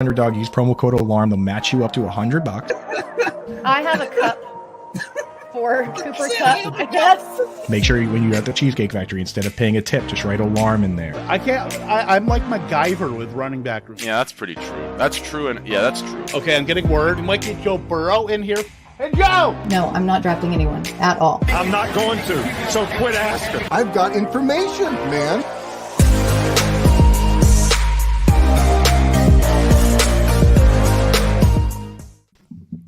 Underdog, use promo code alarm. They'll match you up to $100. I have a cup for Cooper Cup, I guess. Make sure when you're at the Cheesecake Factory, instead of paying a tip, just write alarm in there. I'm like MacGyver with running back room. Yeah, that's pretty true. That's true, and yeah, that's true. Okay, I'm getting word. We might get Joe Burrow in here. Hey, Joe! No, I'm not drafting anyone at all. I'm not going to, so quit asking. I've got information, man.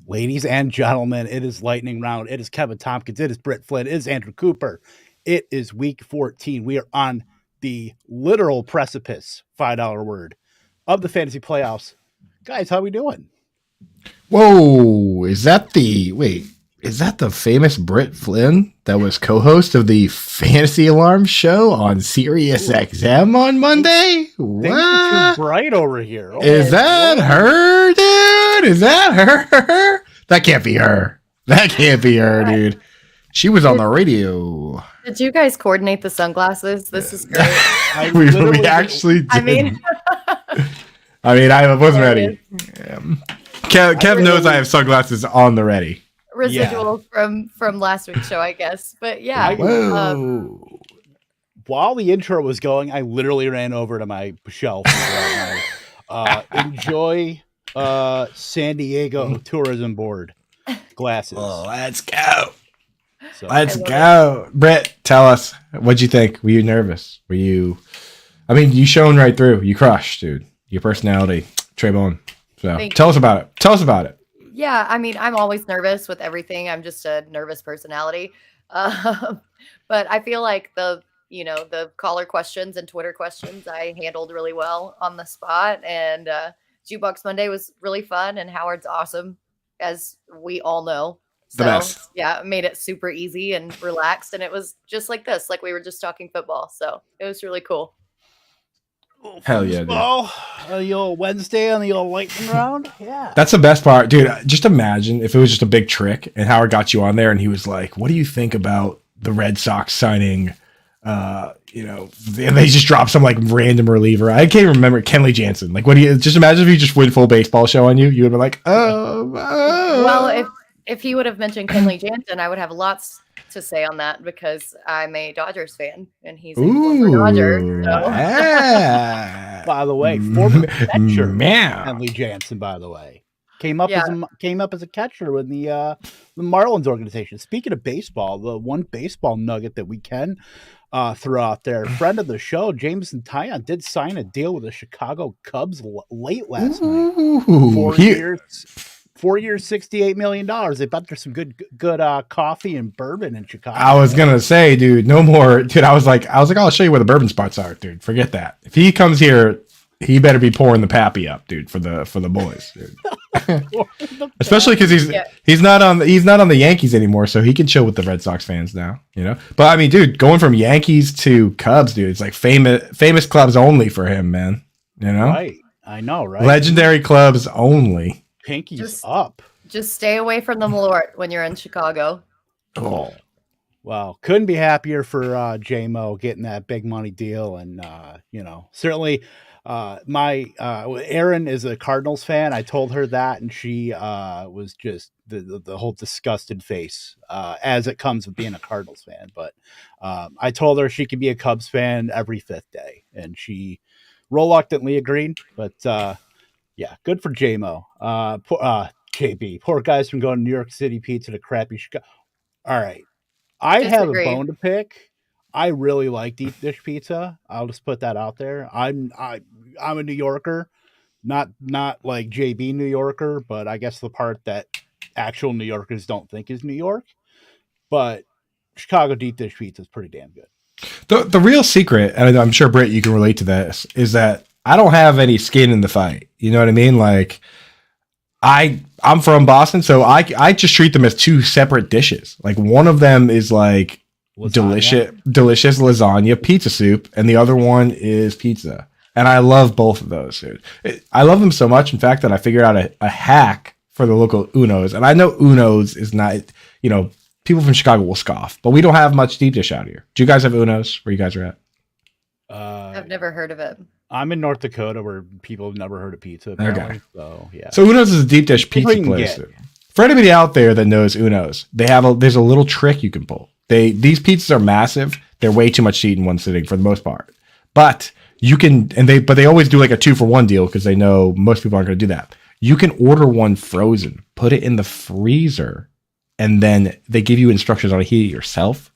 Ladies and gentlemen, it is lightning round. It is Kevin Tompkins. It is Britt Flynn. It is Andrew Cooper. It is week 14. We are on the literal precipice, $5 word, of the fantasy playoffs. Guys, how we doing? Whoa, is that the famous Britt Flynn that was co-host of the Fantasy Alarm show on Sirius XM on Monday? What? Too bright over here. Oh, is that her, dude? Is that her? That can't be her. That can't be her, dude. She was on the radio. Did you guys coordinate the sunglasses? This is great. we actually did. I wasn't ready. Kev knows I have sunglasses on the ready. Residual from last week's show, I guess. But yeah. While the intro was going, I literally ran over to my shelf. Enjoy San Diego Tourism Board glasses. Oh, let's go. So, let's go. Britt, tell us, what'd you think? Were you nervous? You shone right through. You crushed, dude. Your personality, Trey Bone. So tell us about it. Tell us about it. Yeah, I'm always nervous with everything. I'm just a nervous personality. But I feel like the caller questions and Twitter questions I handled really well on the spot. And Jukebox Monday was really fun, and Howard's awesome, as we all know. So, the best. Yeah, it made it super easy and relaxed, and it was just like this, like we were just talking football. So it was really cool. Hell yeah, dude. The old Wednesday on the old lightning round. Yeah. That's the best part. Dude, just imagine if it was just a big trick and Howard got you on there and he was like, what do you think about the Red Sox signing, and they just dropped some like random reliever. I can't even remember, Kenley Jansen. Like, what do you just imagine if you just went full baseball show on you? You would be like, oh. Well, if he would have mentioned Kenley Jansen, I would have lots to say on that because I'm a Dodgers fan and he's a former Dodger. So. Yeah. By the way, former catcher Kenley Jansen, by the way, came up as a catcher with the Marlins organization. Speaking of baseball, the one baseball nugget that we can throw out there, friend of the show, Jameson Tyon, did sign a deal with the Chicago Cubs late last night. 4 years, $68 million. They bet there's some good coffee and bourbon in Chicago. I was gonna say, dude, no more, dude. I was like, I'll show you where the bourbon spots are, dude. Forget that. If he comes here, he better be pouring the pappy up, dude, for the boys, dude. Especially because he's not on the Yankees anymore, so he can chill with the Red Sox fans now, But I mean, dude, going from Yankees to Cubs, dude, it's like famous clubs only for him, man. Right? I know, right? Legendary clubs only. Pinkies up. Just stay away from the Malort when you're in Chicago. Oh, well, couldn't be happier for J-Mo getting that big money deal, and certainly. My Erin is a Cardinals fan. I told her that, and she was just the whole disgusted face as it comes with being a Cardinals fan. But I told her she could be a Cubs fan every fifth day, and she reluctantly agreed. But yeah, good for J-Mo. JB, poor guys from going to New York City pizza to crappy Chicago. All right, I have a bone to pick. I really like deep dish pizza. I'll just put that out there. I'm a New Yorker, not like JB New Yorker, but I guess the part that actual New Yorkers don't think is New York. But Chicago deep dish pizza is pretty damn good. The real secret, and I'm sure Britt, you can relate to this, is that I don't have any skin in the fight. You know what I mean? Like I'm from Boston, so I just treat them as two separate dishes. Like one of them is like delicious lasagna pizza soup, and the other one is pizza. And I love both of those, dude. I love them so much, in fact, that I figured out a hack for the local Uno's. And I know Uno's is not, people from Chicago will scoff, but we don't have much deep dish out here. Do you guys have Uno's where you guys are at? I've never heard of it. I'm in North Dakota where people have never heard of pizza. Apparently. Okay. So yeah. So Uno's is a deep dish pizza you can place. get. For anybody out there that knows Uno's, there's a little trick you can pull. These pizzas are massive. They're way too much to eat in one sitting for the most part. But you can, but they always do like a 2-for-1 deal because they know most people aren't going to do that. You can order one frozen, put it in the freezer, and then they give you instructions on how to heat it yourself.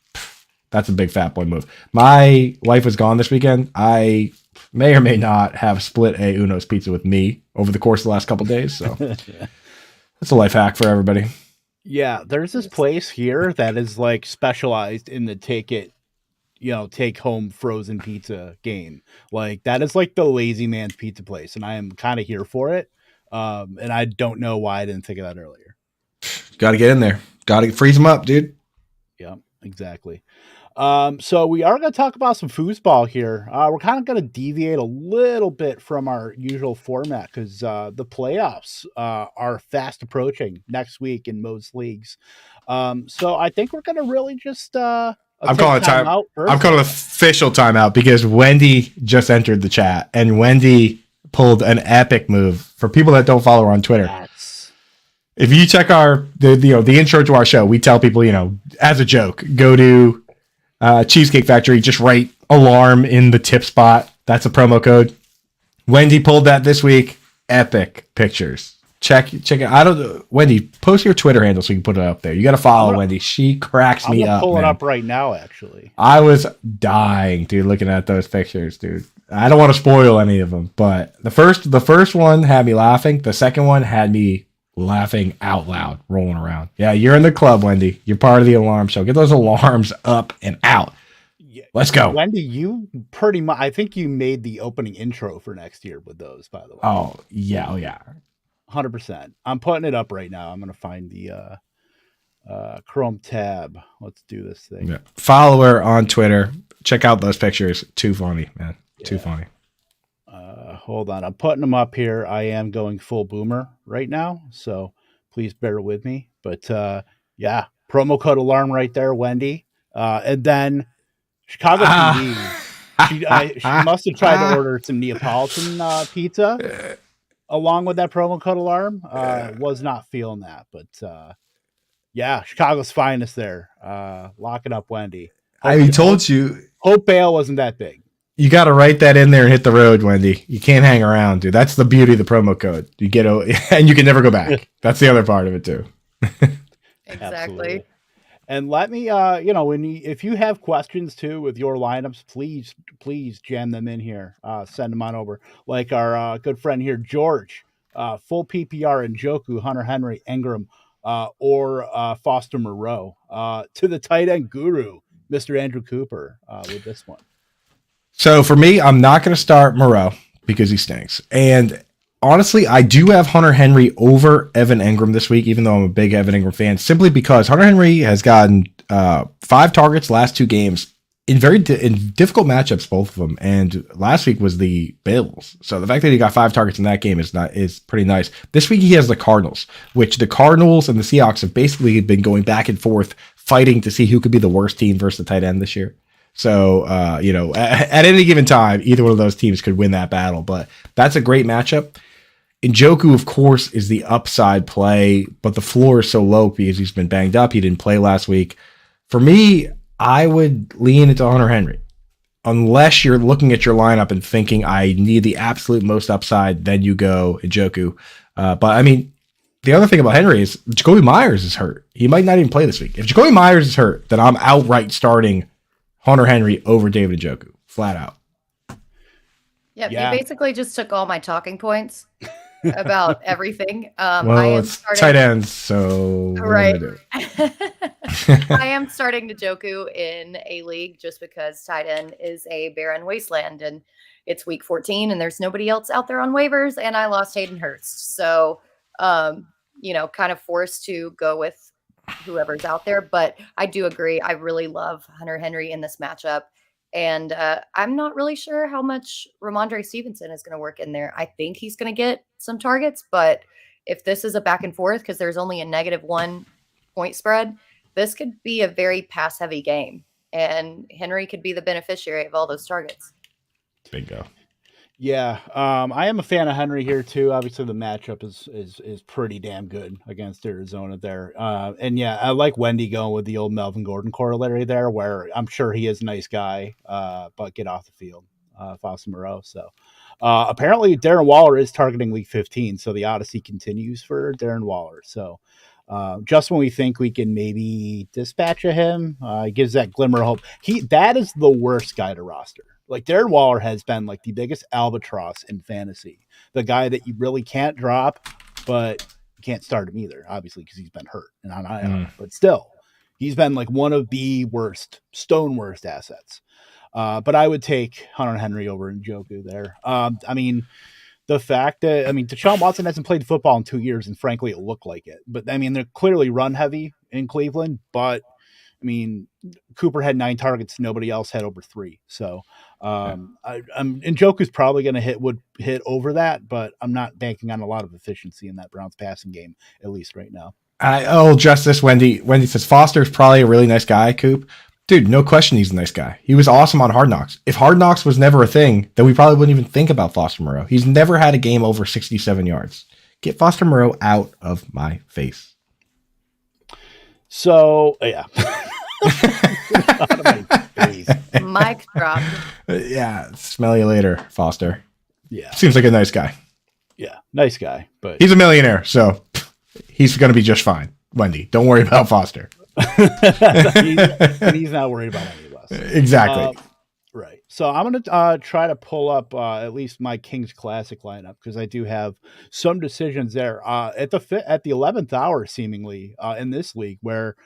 That's a big fat boy move. My wife was gone this weekend. I may or may not have split a Uno's pizza with me over the course of the last couple of days. So that's a life hack for everybody. Yeah, there's this place here that is like specialized in the take home frozen pizza game. Like that is like the lazy man's pizza place, and I am kind of here for it. And I don't know why I didn't think of that earlier. Got to get in there. Got to freeze them up, dude. Yeah, exactly. So we are going to talk about some foosball here. We're kind of going to deviate a little bit from our usual format because the playoffs are fast approaching next week in most leagues. So I think we're going to really just I'm calling a time out. I'm calling an official timeout because Wendy just entered the chat and Wendy pulled an epic move. For people that don't follow her on Twitter, if you check the intro to our show, we tell people, as a joke, go to Cheesecake Factory, just write alarm in the tip spot. That's a promo code. Wendy pulled that this week. Epic pictures. Check it. Wendy, post your Twitter handle so you can put it up there. You got to follow Wendy. She cracks me up. I'm pull it up right now, actually. I was dying, dude, looking at those pictures, dude. I don't want to spoil any of them, but the first one had me laughing. The second one had me laughing out loud, rolling around. Yeah, you're in the club, Wendy. You're part of the alarm show. Get those alarms up and out. Let's go. Wendy, you pretty much, I think you made the opening intro for next year with those, by the way. Oh, yeah. 100%. I'm putting it up right now. I'm going to find the Chrome tab. Let's do this thing. Yeah. Follow her on Twitter. Check out those pictures. Too funny, man. Yeah. Too funny. Hold on. I'm putting them up here. I am going full boomer right now, so please bear with me. But yeah, promo code alarm right there, Wendy. And then Chicago PD. She must have tried to order some Neapolitan pizza along with that promo code alarm. Was not feeling that, but yeah, Chicago's finest there. Lock it up, Wendy. I told you. Hope Bale wasn't that big. You got to write that in there and hit the road, Wendy. You can't hang around, dude. That's the beauty of the promo code. You get and you can never go back. That's the other part of it too. Exactly. Absolutely. And let me, if you have questions too with your lineups, please jam them in here. Send them on over. Like our good friend here, George, full PPR and Njoku, Hunter Henry, Ingram, or Foster Moreau. To the tight end guru, Mr. Andrew Cooper, with this one. So for me, I'm not going to start Moreau because he stinks. And honestly, I do have Hunter Henry over Evan Ingram this week, even though I'm a big Evan Ingram fan, simply because Hunter Henry has gotten 5 targets last 2 games in difficult matchups, both of them. And last week was the Bills. So the fact that he got 5 targets in that game is pretty nice. This week he has the Cardinals, which the Cardinals and the Seahawks have basically been going back and forth fighting to see who could be the worst team versus the tight end this year. So, at any given time, either one of those teams could win that battle, but that's a great matchup. Njoku, of course, is the upside play, but the floor is so low because he's been banged up. He didn't play last week. For me, I would lean into Hunter Henry. Unless you're looking at your lineup and thinking, I need the absolute most upside, then you go Njoku. But, I mean, the other thing about Henry is Jacoby Myers is hurt. He might not even play this week. If Jacoby Myers is hurt, then I'm outright starting Hunter Henry over David Njoku, flat out. Yeah, you basically just took all my talking points about everything. Well, it's tight ends, so right. I am starting Njoku in a league just because tight end is a barren wasteland, and it's week 14, and there's nobody else out there on waivers, and I lost Hayden Hurst, so kind of forced to go with whoever's out there. But I do agree. I really love Hunter Henry in this matchup. And I'm not really sure how much Ramondre Stevenson is going to work in there. I think he's going to get some targets, but if this is a back and forth, because there's only a -1 point spread, this could be a very pass heavy game. And Henry could be the beneficiary of all those targets. Bingo. Yeah, I am a fan of Henry here too. Obviously, the matchup is pretty damn good against Arizona there. And yeah, I like Wendy going with the old Melvin Gordon corollary there, where I'm sure he is a nice guy, but get off the field, Foster Moreau. So apparently, Darren Waller is targeting Week 15, so the odyssey continues for Darren Waller. So just when we think we can maybe dispatch of him, gives that glimmer of hope. That is the worst guy to roster. Like Darren Waller has been like the biggest albatross in fantasy, the guy that you really can't drop, but you can't start him either, obviously, because he's been hurt and on IR. But still, he's been like one of the worst assets. But I would take Hunter Henry over Njoku there. I mean, the fact that Deshaun Watson hasn't played football in 2 years, and frankly, it looked like it. But I mean, they're clearly run heavy in Cleveland, but I mean, Cooper had 9 targets. Nobody else had over 3. So, Njoku's probably going to hit over that, but I'm not banking on a lot of efficiency in that Browns passing game, at least right now. I'll address this. Wendy says Foster's probably a really nice guy, Coop. Dude, no question he's a nice guy. He was awesome on Hard Knocks. If Hard Knocks was never a thing, then we probably wouldn't even think about Foster Moreau. He's never had a game over 67 yards. Get Foster Moreau out of my face. So, yeah. Mic drop. Yeah, smell you later, Foster. Yeah. Seems like a nice guy. Yeah, nice guy. But he's a millionaire, so he's going to be just fine. Wendy, don't worry about Foster. he's not worried about any of us. Exactly. Right. So I'm going to try to pull up at least my Kings Classic lineup, because I do have some decisions there at the 11th hour, seemingly in this league, where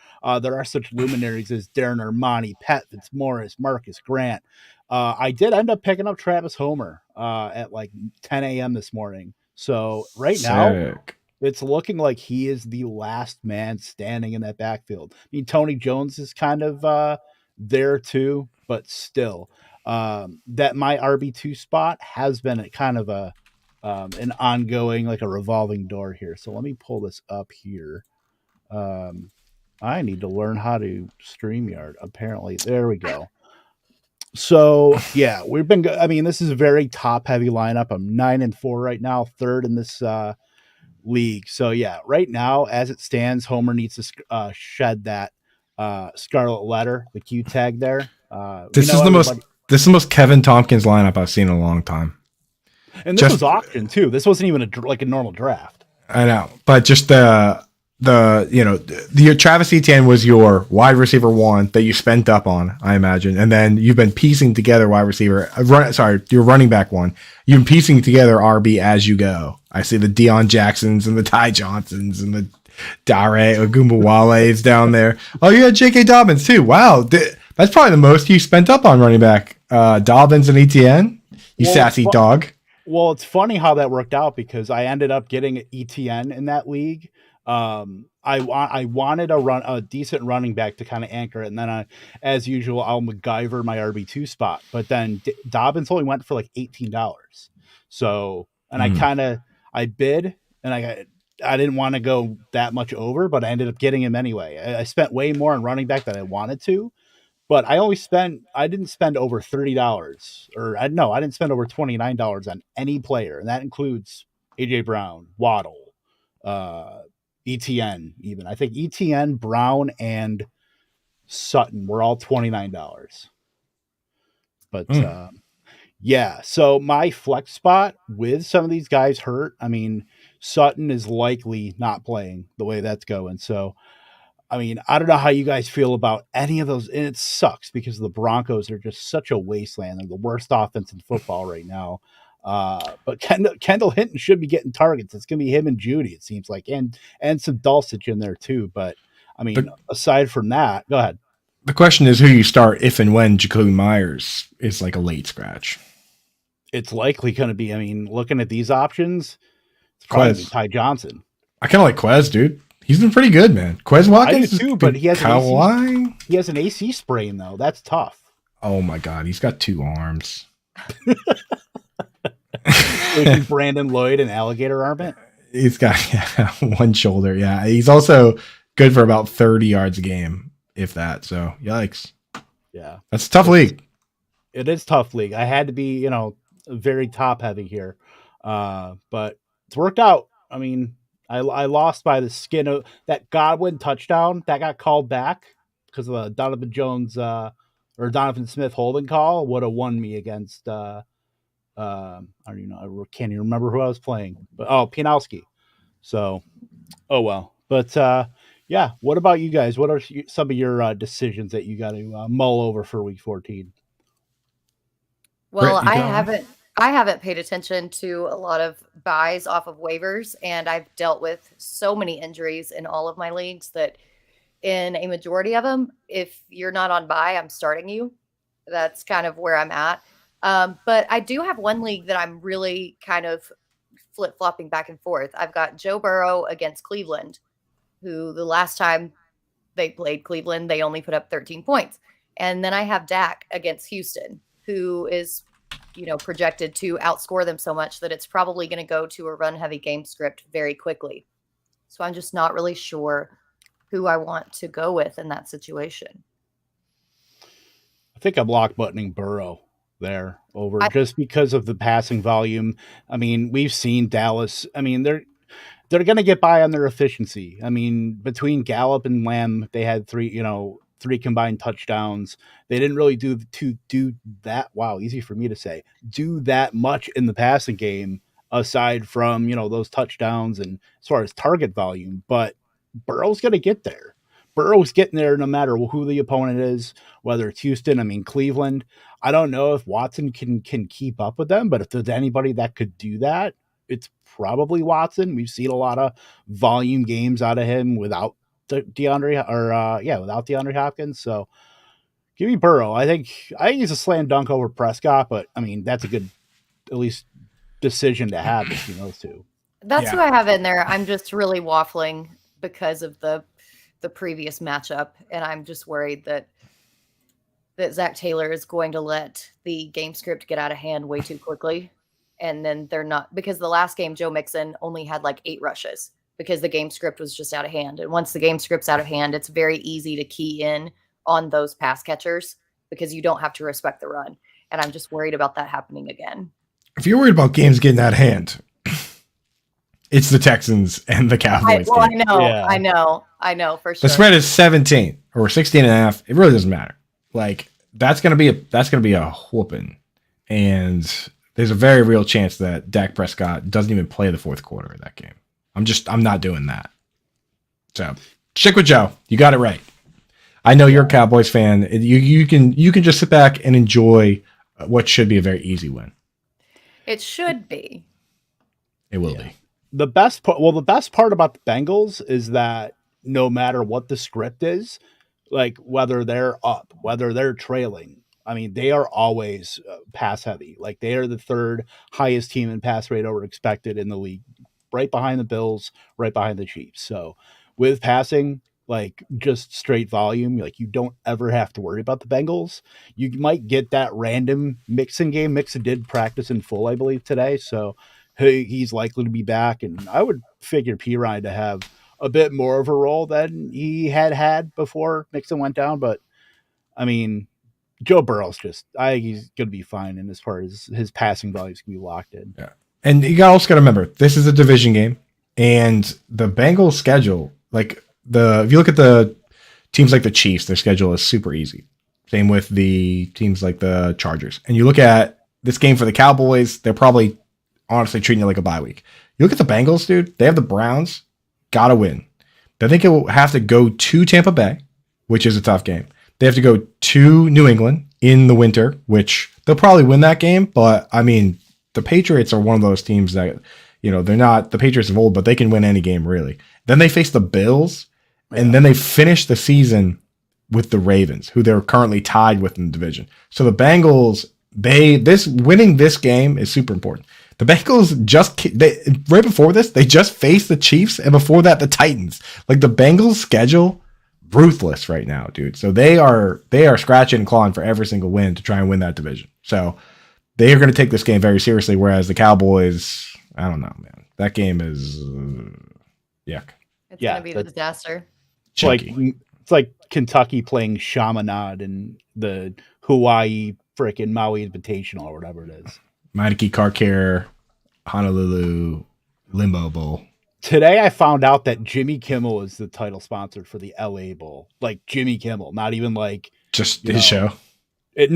there are such luminaries as Darren Armani, Pat Fitzmaurice, Marcus Grant. I did end up picking up Travis Homer at like 10 a.m. this morning. So now it's looking like he is the last man standing in that backfield. I mean, Tony Jones is kind of there too, but still, that my RB2 spot has been a kind of an ongoing, like a revolving door here. So let me pull this up here. I need to learn how to StreamYard. Apparently, there we go. So yeah, we've been. This is a very top heavy lineup. I'm 9-4 right now, third in this league. So yeah, right now as it stands, Homer needs to shed that scarlet letter, the Q tag there. This is the most Kevin Tompkins lineup I've seen in a long time. And this was auction too. This wasn't even a normal draft. I know, but just the Travis Etienne was your wide receiver 1 that you spent up on, I imagine, and then you've been piecing together your running back 1. You've been piecing together RB as you go. I see the Deion Jacksons and the Ty Johnsons and the Dare Ogunbowale down there. Oh, you had J.K. Dobbins too. Wow, that's probably the most you spent up on running back. Dobbins and Etienne, sassy dog. Well, it's funny how that worked out, because I ended up getting Etienne in that league. I wanted a decent running back to kind of anchor it, and then as usual, I'll MacGyver my RB2 spot. But then Dobbins only went for like $18. So, and I bid, and I didn't want to go that much over, but I ended up getting him anyway. I spent way more on running back than I wanted to, but I didn't spend over $30, I didn't spend over $29 on any player. And that includes AJ Brown, Waddle, ETN, even. I think ETN, Brown, and Sutton were all $29. But yeah, so my flex spot with some of these guys hurt. Sutton is likely not playing the way that's going. So, I don't know how you guys feel about any of those. And it sucks because the Broncos are just such a wasteland. They're the worst offense in football right now. But Kendall Hinton should be getting targets. It's going to be him and Judy, it seems like, and some Dulcich in there too. But aside from that, go ahead. The question is who you start if and when Jacoby Myers is like a late scratch. It's likely going to be, looking at these options, it's probably Ty Johnson. I kind of like Quez, dude. He's been pretty good, man. Quez Watkins I do too, but he has an AC sprain though. That's tough. Oh my God, he's got 2 arms. Brandon Lloyd and alligator armpit. He's got 1 shoulder. Yeah, he's also good for about 30 yards a game, if that. So yikes. Yeah, that's a tough league. It is tough league. I had to be, very top heavy here. But it's worked out. I mean, I lost by the skin of that Godwin touchdown that got called back because of the Donovan Jones or Donovan Smith holding call would have won me against I don't even know, I can't even remember who I was playing, but Pianowski. So well. But yeah, what about you guys? What are some of your decisions that you got to mull over for week 14? Well, Britt, you I got one? haven't paid attention to a lot of buys off of waivers, and I've dealt with so many injuries in all of my leagues that in a majority of them, if you're not on buy, I'm starting you. That's kind of where I'm at. But I do have one league that I'm really kind of flip-flopping back and forth. I've got Joe Burrow against Cleveland, who the last time they played Cleveland, they only put up 13 points. And then I have Dak against Houston, who is, projected to outscore them so much that it's probably going to go to a run-heavy game script very quickly. So I'm just not really sure who I want to go with in that situation. I think I'm lock buttoning Burrow there just because of the passing volume. I mean, we've seen Dallas. I mean, they're going to get by on their efficiency. I mean, between Gallup and Lamb, they had three combined touchdowns. They didn't really do that. Wow, easy for me to say. Do that much in the passing game aside from those touchdowns and as far as target volume. But Burrow's going to get there. Burrow's getting there no matter who the opponent is, whether it's Houston, I mean Cleveland. I don't know if Watson can keep up with them, but if there's anybody that could do that, it's probably Watson. We've seen a lot of volume games out of him without without DeAndre Hopkins. So give me Burrow. I think he's a slam dunk over Prescott, but I mean that's a good at least decision to have between those two. That's who I have in there. I'm just really waffling because of the previous matchup, and I'm just worried that Zach Taylor is going to let the game script get out of hand way too quickly. And then they're not, because the last game, Joe Mixon only had like 8 rushes because the game script was just out of hand. And once the game script's out of hand, it's very easy to key in on those pass catchers because you don't have to respect the run. And I'm just worried about that happening again. If you're worried about games getting out of hand, it's the Texans and the Cowboys. I know for sure. The spread is 17 or 16 and a half. It really doesn't matter. Like that's going to be a whooping. And there's a very real chance that Dak Prescott doesn't even play the fourth quarter of that game. I'm not doing that. So stick with Joe. You got it right. I know you're a Cowboys fan. You can just sit back and enjoy what should be a very easy win. It should be. It will be. The best part about the Bengals is that no matter what the script is, like whether they're up, whether they're trailing, I mean, they are always pass heavy. Like they are the third highest team in pass rate over expected in the league, right behind the Bills, right behind the Chiefs. So with passing, like just straight volume, like you don't ever have to worry about the Bengals. You might get that random Mixon game. Mixon did practice in full, I believe, today. So he's likely to be back. And I would figure Pirine to have a bit more of a role than he had before Mixon went down. But I mean, Joe Burrow's I think he's going to be fine. And as far as his passing values can be locked in. Yeah. And you also got to remember, this is a division game and the Bengals schedule, like if you look at the teams like the Chiefs, their schedule is super easy. Same with the teams like the Chargers. And you look at this game for the Cowboys, they're probably honestly treating it like a bye week. You look at the Bengals, dude, they have the Browns, got to win. Then they will have to go to Tampa Bay, which is a tough game. They have to go to New England in the winter, which they'll probably win that game. But I mean, the Patriots are one of those teams that, they're not the Patriots of old, but they can win any game really. Then they face the Bills, and then they finish the season with the Ravens, who they're currently tied with in the division. So the Bengals, winning this game is super important. The Bengals right before this, they just faced the Chiefs, and before that, the Titans. Like the Bengals' schedule, ruthless right now, dude. So they are scratching and clawing for every single win to try and win that division. So they are going to take this game very seriously. Whereas the Cowboys, I don't know, man. That game is yuck. It's going to be a disaster. It's like Kentucky playing Chaminade in the Hawaii frickin' Maui Invitational or whatever it is. Meineke Car Care Honolulu Limbo Bowl. Today I found out that Jimmy Kimmel is the title sponsor for the LA Bowl. Like Jimmy Kimmel, not even like Just you his know, show. it's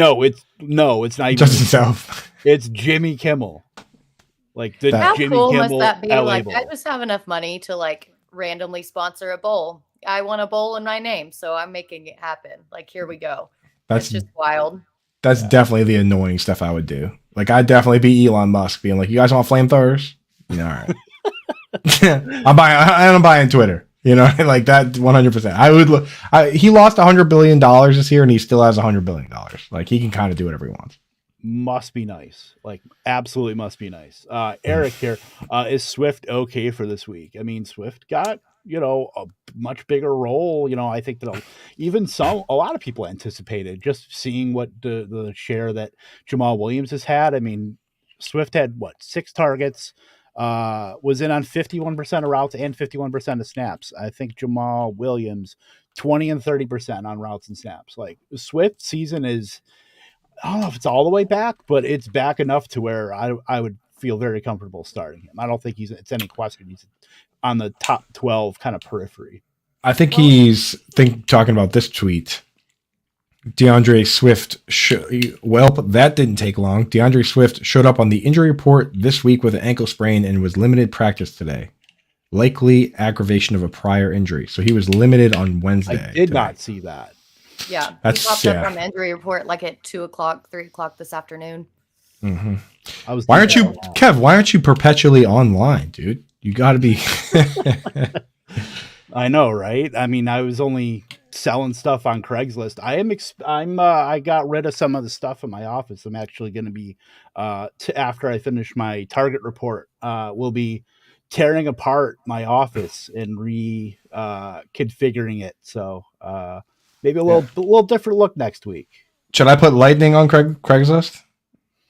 not even Just himself. It's Jimmy Kimmel. Like the That- How Jimmy cool Kimmel must that be? LA Like, Bowl. I just have enough money to like randomly sponsor a bowl. I want a bowl in my name, so I'm making it happen. Like, here we go. That's It's just wild. That's definitely the annoying stuff I would do. Like, I'd definitely be Elon Musk being like, you guys want flamethrowers? All right. I'm buying Twitter. You know, like that 100%. I would look. He lost $100 billion this year and he still has $100 billion. Like, he can kind of do whatever he wants. Must be nice. Like, absolutely must be nice. Eric here, is Swift okay for this week? I mean, Swift got, a much bigger role. I think that a lot of people anticipated, just seeing what the share that Jamal Williams has had. I mean, Swift had 6 targets, was in on 51% of routes and 51% of snaps. I think Jamal Williams 20 and 30% on routes and snaps. Like, Swift season is, I don't know if it's all the way back, but it's back enough to where I would feel very comfortable starting him. I don't think it's any question he's on the top 12 kind of periphery. I think talking about this tweet. DeAndre Swift, that didn't take long. DeAndre Swift showed up on the injury report this week with an ankle sprain and was limited practice today. Likely aggravation of a prior injury. So he was limited on Wednesday. I did not see that. Yeah. He That's- popped yeah. up on the injury report like at 2 o'clock, 3 o'clock this afternoon. Mm-hmm. Why aren't you perpetually online, dude? You got to be. I know, right? I mean, I was only selling stuff on Craigslist. I got rid of some of the stuff in my office. I'm actually going to be, after I finish my target report, we'll be tearing apart my office and configuring it. So maybe a little different look next week. Should I put lightning on Craigslist?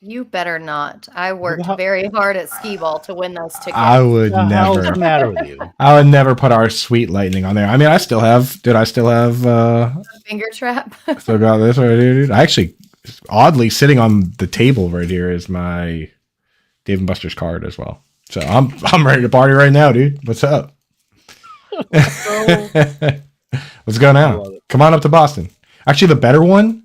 You better not. I worked very hard at skee ball to win those tickets. I would What the hell's the never. matter with you? I would never put our sweet lightning on there. I mean, I still have. Finger trap. Still got this right here, dude. I actually, oddly, sitting on the table right here is my Dave & Buster's card as well. So I'm ready to party right now, dude. What's up? Let's go now. Come on up to Boston. Actually, the better one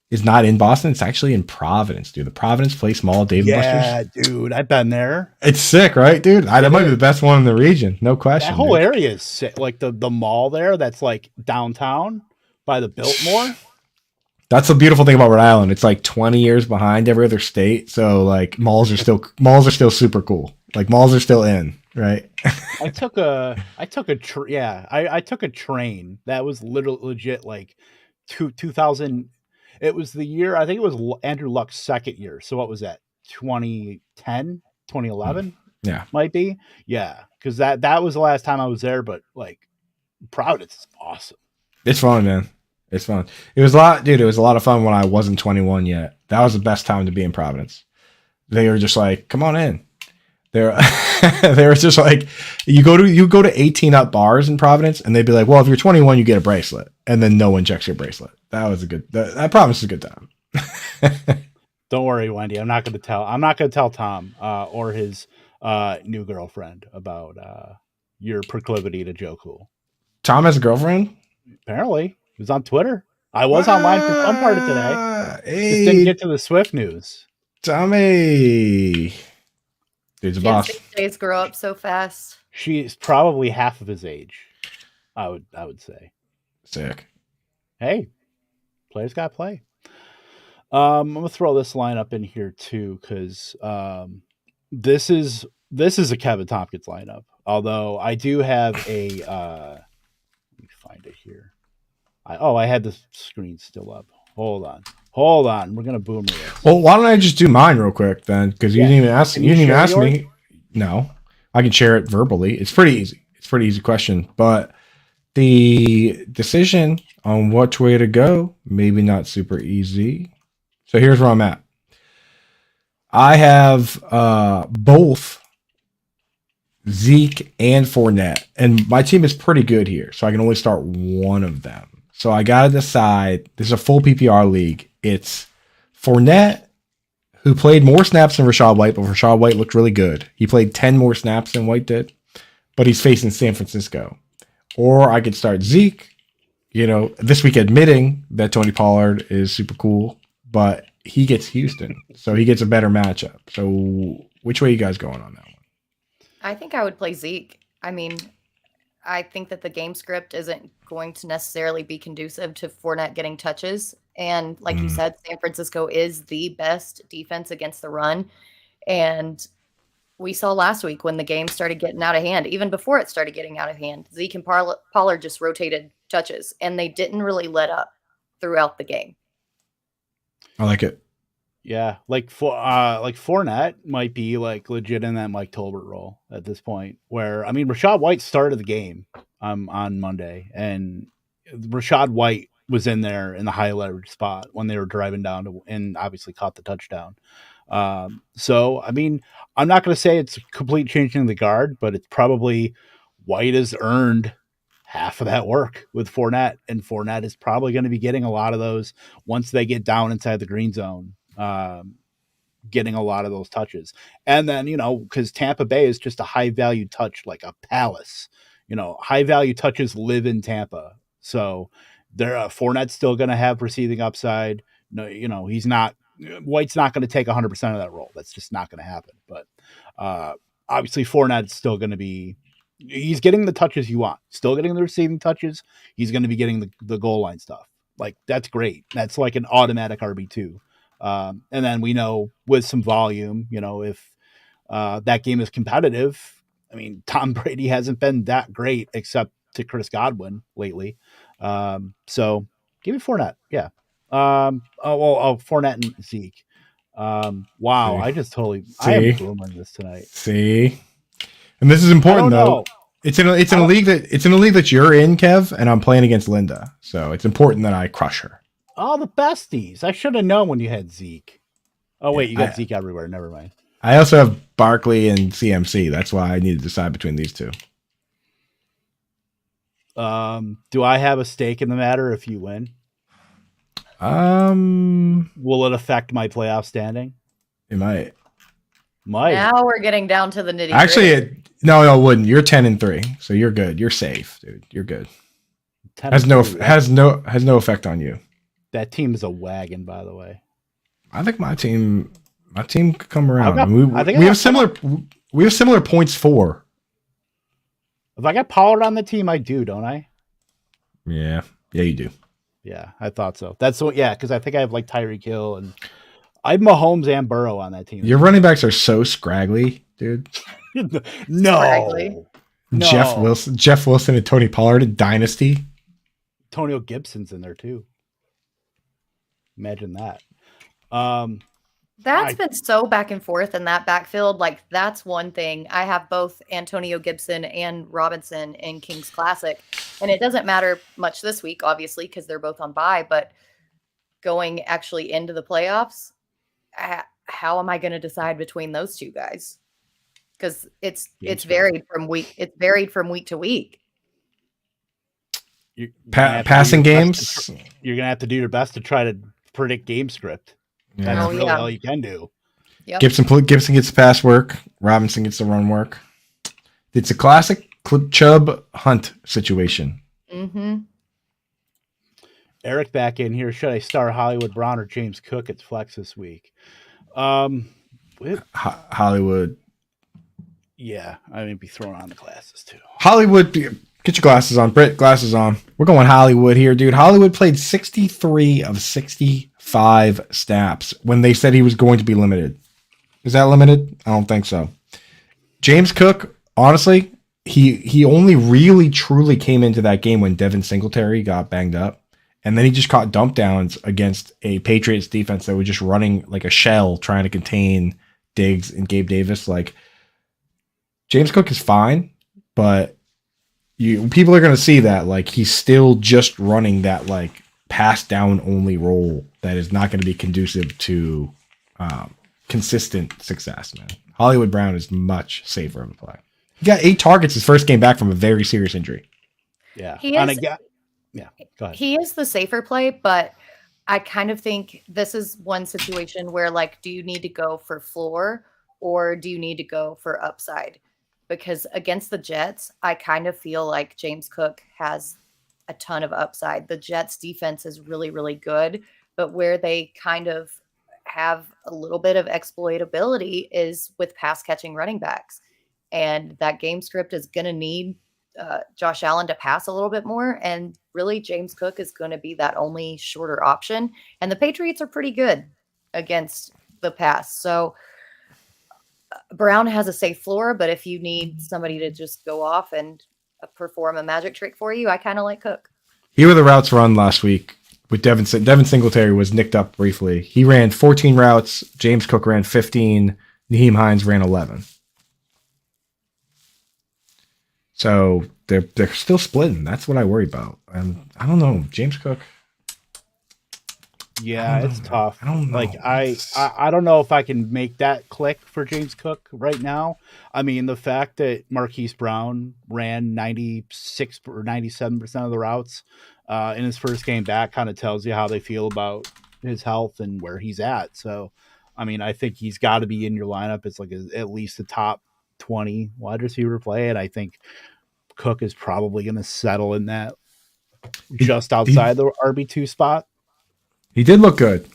is not in Boston. It's actually in Providence, dude. The Providence Place Mall, Dave & Buster's. Yeah, dude, I've been there. It's sick, right, dude? That might be the best one in the region. No question. That whole dude. area is sick. Like the mall there, that's like downtown by the Biltmore. That's the beautiful thing about Rhode Island. It's like 20 years behind every other state. So like malls are still super cool. Like malls are still in, right? I took a train that was legit like 2000. It was the year, I think it was Andrew Luck's second year. So what was that? 2010, 2011? Yeah. Might be. Yeah. Cause that was the last time I was there, but like Providence is awesome. It's fun, man. It's fun. It was a lot of fun when I wasn't 21 yet. That was the best time to be in Providence. They were just like, come on in. They were just like, you go to 18 up bars in Providence and they'd be like, well, if you're 21, you get a bracelet. And then no one checks your bracelet. That was that Providence is a good time. Don't worry, Wendy. I'm not going to tell Tom or his new girlfriend about your proclivity to Joe Cool. Tom has a girlfriend? Apparently. He was on Twitter. I was online for some part of today. Hey, Just didn't get to the Swift news. Tommy. Dude's a boss. Kids these days grow up so fast. She's probably half of his age. I would say. Sick. Hey, players got to play. I'm gonna throw this lineup in here too because this is a Kevin Tompkins lineup. Although I do have a let me find it here. I had the screen still up. Hold on. We're gonna boomer this. Well, why don't I just do mine real quick then? Because you didn't even ask. Can You didn't even share ask yours? me. No, I can share it verbally. It's pretty easy. It's a pretty easy question, but the decision on which way to go maybe not super easy. So here's where I'm at. I have both Zeke and Fournette, and my team is pretty good here, so I can only start one of them. So I got to decide. This is a full PPR league. It's Fournette, who played more snaps than Rachaad White, but Rachaad White looked really good. He played 10 more snaps than White did, but he's facing San Francisco. Or I could start Zeke, this week admitting that Tony Pollard is super cool, but he gets Houston, so he gets a better matchup. So which way you guys going on that one? I think I would play Zeke. I mean, I think that the game script isn't going to necessarily be conducive to Fournette getting touches. And like you said, San Francisco is the best defense against the run. And we saw last week when the game started getting out of hand, even before it started getting out of hand, Zeke and Pollard just rotated touches, and they didn't really let up throughout the game. I like it. Yeah, like Fournette might be like legit in that Mike Tolbert role at this point. Where Rachaad White started the game on Monday, and Rachaad White was in there in the high leverage spot when they were driving down and obviously caught the touchdown. So I'm not going to say it's a complete changing of the guard, but it's probably White has earned half of that work with Fournette, and Fournette is probably going to be getting a lot of those once they get down inside the green zone. Getting a lot of those touches. And then, because Tampa Bay is just a high value touch, like a palace, high value touches live in Tampa. So Fournette's still going to have receiving upside. No, White's not going to take 100% of that role. That's just not going to happen. But obviously Fournette's still going to be, he's getting the touches you want, still getting the receiving touches. He's going to be getting the goal line stuff. Like, that's great. That's like an automatic RB2. And then we know with some volume, if that game is competitive, Tom Brady hasn't been that great except to Chris Godwin lately. So give me Fournette. Yeah. Fournette and Zeke. Wow. I am booming this tonight. See, and this is important though. It's in a league that you're in, Kev, and I'm playing against Linda. So it's important that I crush her. Oh, the besties. I should have known when you had Zeke. Oh, wait, you got Zeke everywhere. Never mind. I also have Barkley and CMC. That's why I need to decide between these two. Do I have a stake in the matter if you win? Will it affect my playoff standing? It might. Now we're getting down to the nitty-gritty. Actually, no, it wouldn't. You're 10-3, so you're good. You're safe, dude. You're good. Has no effect on you. That team is a wagon, by the way. I think my team could come around. We have similar points for. If I got Pollard on the team, I do, don't I? Yeah, you do. Yeah, I thought so. That's what. Yeah, because I think I have like Tyreek Hill and I have Mahomes and Burrow on that team. Your running backs are so scraggly, dude. No. Scraggly. Jeff Wilson and Tony Pollard, dynasty. Antonio Gibson's in there too. Imagine that. That's been so back and forth in that backfield. Like, that's one thing. I have both Antonio Gibson and Robinson in Kings Classic, and it doesn't matter much this week, obviously, because they're both on bye. But going actually into the playoffs, how am I going to decide between those two guys? Because it's varied from week to week. Passing games, you're gonna have to do your best to try to predict game script. That's really all you can do. Yep. Gibson gets the pass work. Robinson gets the run work. It's a classic Chubb Hunt situation. Mm-hmm. Eric back in here. Should I star Hollywood Brown or James Cook at flex this week? Hollywood. Yeah, I may be throwing on the glasses too. Hollywood, get your glasses on. Britt, glasses on. We're going Hollywood here, dude. Hollywood played 63 of 65 snaps when they said he was going to be limited. Is that limited? I don't think so. James Cook, honestly, he only really truly came into that game when Devin Singletary got banged up. And then he just caught dump downs against a Patriots defense that was just running like a shell trying to contain Diggs and Gabe Davis. Like, James Cook is fine, but people are going to see that like he's still just running that like pass down only role that is not going to be conducive to consistent success, man. Hollywood Brown is much safer of a play. He got 8 targets his first game back from a very serious injury. Yeah. He is, go ahead. he is the safer play, but I kind of think this is one situation where, like, do you need to go for floor or do you need to go for upside? Because against the Jets, I kind of feel like James Cook has a ton of upside. The Jets defense is really, really good, but where they kind of have a little bit of exploitability is with pass catching running backs. And that game script is going to need Josh Allen to pass a little bit more. And really, James Cook is going to be that only shorter option. And the Patriots are pretty good against the pass. So Brown has a safe floor, but if you need somebody to just go off and perform a magic trick for you, I kind of like Cook. Here were the routes run last week with Devin Singletary was nicked up briefly. He ran 14 routes. James Cook ran 15. Nyheim Hines ran 11. So they're still splitting. That's what I worry about. And I don't know, James Cook. Yeah, it's tough. I don't know. Like I don't know if I can make that click for James Cook right now. I mean, the fact that Marquise Brown ran 96 or 97% of the routes in his first game back kind of tells you how they feel about his health and where he's at. So, I mean, I think he's got to be in your lineup. It's like at least the top 20 wide receiver play, and I think Cook is probably going to settle in that just outside the RB2 spot. He did look good.